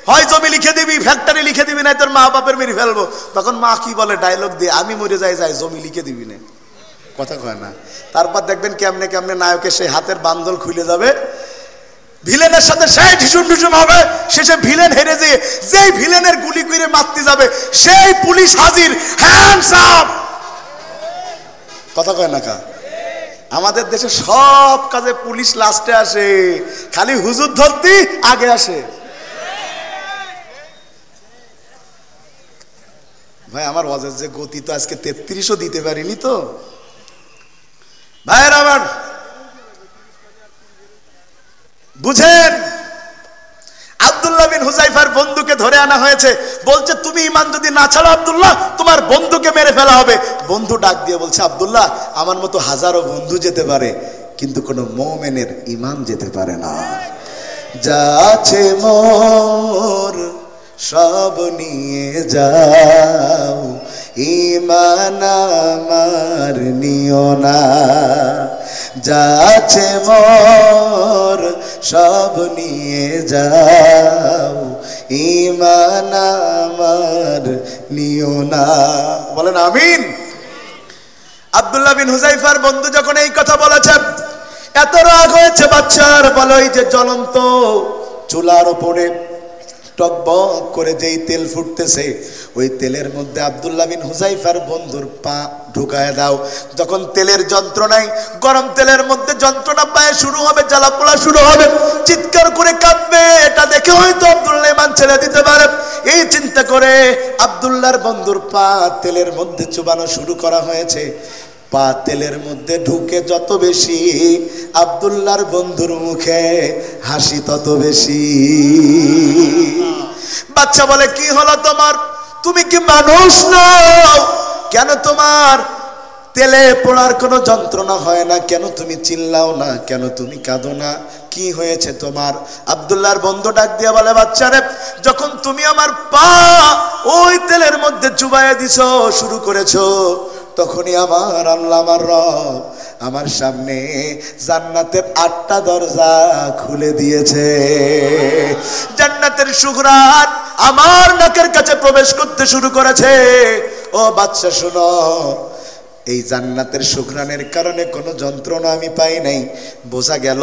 হয় জমি লিখে দিবি, ফ্যাক্টরি লিখে দিবি, না তোর মা বাপের মেরে ফেলবো। তখন মা কি বলে, ডায়লগ দিয়ে, আমি মরে যাই জমি লিখে দিবি না, কথা কয় না। তারপর দেখবেন কেমনে কেমনে নায়কের সেই হাতের বান্দল খুলে যাবে, ভিলেনের সাথে সেই ঢিসুম হবে, শেষে ভিলেন হেরে যেয়ে যেই ভিলেনের গুলি করে মারতে যাবে সেই পুলিশ হাজির, হ্যান্ডস আপ, কথা কয় না কা। আমাদের দেশে সব কাজে পুলিশ লাস্টে আসে, খালি হুজুর ধরতি আগে আসে। ভাই আমার ওয়াজের যে গতি, তো আজকে 33ও দিতে পারিনি তো ভাইয়ের আমার, বুঝেন। আব্দুল্লাহ বিন হুযায়ফার বন্ধুকে ধরে আনা হয়েছে, বলছে তুমি ঈমান যদি না ছাড়ো আব্দুল্লাহ, তোমার বন্ধুকে মেরে ফেলা হবে। বন্ধু ডাক দিয়ে বলছে, আব্দুল্লাহ আমার মতো হাজারো বন্ধু যেতে পারে, কিন্তু কোনো মুমিনের ঈমান যেতে পারে না। যা আছে মোর সব নিয়ে যাও, ঈমান আমার নিও না। যা আছে মোর সব নিয়ে যাও, ঈমান আমার নিও না। বলেন আমিন। আব্দুল্লাহ বিন হুযায়ফার বন্ধু যখন এই কথা বলেছেন, এত রাগ হয়েছে বাচ্চার, বলো এই যে জ্বলন্ত চুলার উপরে টকবক করে যেই তেল ফুটতেছে, ওই তেলের মধ্যে আব্দুল্লাহ বিন হুযায়ফার বন্ধুর পা ঢুকায় দাও। যখন তেলের যন্ত্রণায়, গরম তেলের মধ্যে যন্ত্রণা পায় শুরু হবে, জ্বালা পোড়া শুরু হবে, চিৎকার করে কাঁদবে। এটা দেখে হয়তো আব্দুল্লাহ ঈমান ছেড়ে দিতে পারে, এই চিন্তা করে আব্দুল্লাহর বন্ধুর পা তেলের মধ্যে চুবানো শুরু করা হয়েছে। পা তেলের মধ্যে ঢুকে যত বেশি, আব্দুল্লাহর বন্ধুর মুখে হাসি তত বেশি। বাচ্চা বলে, কি হলো তোমার, তুমি কি মানুষ নও? কেন তোমার তেলে পোড়ার কোনো যন্ত্রণা হয় না? কেন তুমি চিল্লাও না? কেন তুমি কাঁদো না? কি হয়েছে তোমার? আব্দুল্লাহর বন্ধু ডাক দিয়ে বলে, বাচ্চারে যখন তুমি আমার পা ওই তেলের মধ্যে চুবাইয়া দিছো, শুরু করেছো, তখনই আমার আল্লাহ, আমার রব আমার সামনে জান্নাতের 8টা দরজা খুলে দিয়েছে। জান্নাতের সুঘ্রাণ আমার নাকের কাছে প্রবেশ করতে শুরু করেছে। ও বাচ্চা শোনো, এই জান্নাতের সুঘ্রাণের কারণে কোনো যন্ত্রণা আমি পাই নাই। বোঝা গেল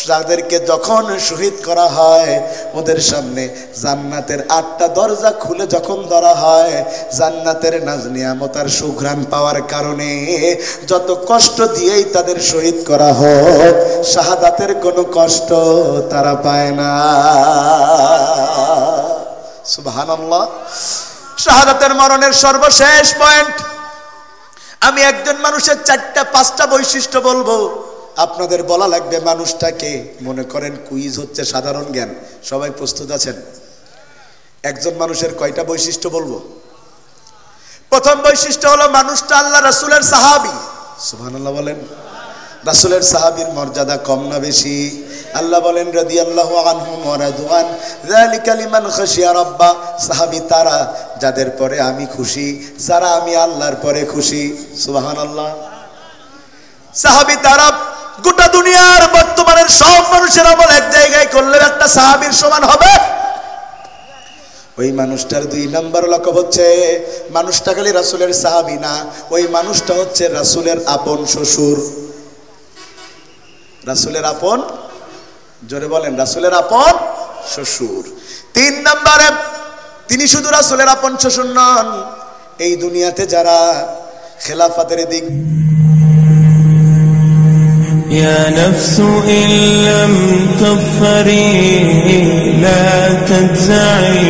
যাদেরকে যখন শহীদ করা হয়, ওদের সামনে জান্নাতের 8টা দরজা খুলে যখন ধরা হয়, জান্নাতের নাজ নিয়ামত আর সুঘ্রাণ পাওয়ার কারণে যত কষ্ট দিয়েই তাদের শহীদ করা হোক, শাহাদাতের কোনো কষ্ট তারা পায় না। সুবহানাল্লাহ। শাহাদাতের মরণের সর্বশেষ পয়েন্ট, আমি একজন মানুষের 4টা-5টা বৈশিষ্ট্য বলবো, আপনাদের বলা লাগবে মানুষটাকে। মনে করেন কুইজ হচ্ছে সাধারণ জ্ঞান, সবাই প্রস্তুত আছেন? একজন মানুষের কয়টা বৈশিষ্ট্য বলবো? প্রথম বৈশিষ্ট্য হলো মানুষটা আল্লাহ রাসূলের সাহাবী। সুবহানাল্লাহ বলেন। রাসূলের সাহাবীর মর্যাদা কম না বেশি? আল্লাহ বলেন, রাদিয়াল্লাহু আনহুম ওয়া রাদওয়ান, যালিকা লিমান খাশিয়া রাব্বা। সাহাবী তারা যাদের পরে আমি খুশি, যারা আমি আল্লাহর পরে খুশি। সুবহানাল্লাহ। সাহাবী তারা গোটা দুনিয়ার বর্তমানের সব মানুষের আমল এক জায়গায় করলে একটা সাহাবীর সমান হবে। ওই মানুষটার 2 নম্বর লক্ষ্য হচ্ছে, মানুষটা খালি রাসূলের সাহাবী না, ওই মানুষটা হচ্ছে রাসূলের আপন শ্বশুর। রাসূলের আপন, জোরে বলেন, রাসূলের আপন শ্বশুর। 3 নম্বরে তিনি শুধু রাসূলের আপন শ্বশুর নন, এই দুনিয়াতে যারা খেলাফতের দিক يا نفس إن لم تظفري لا تجزعي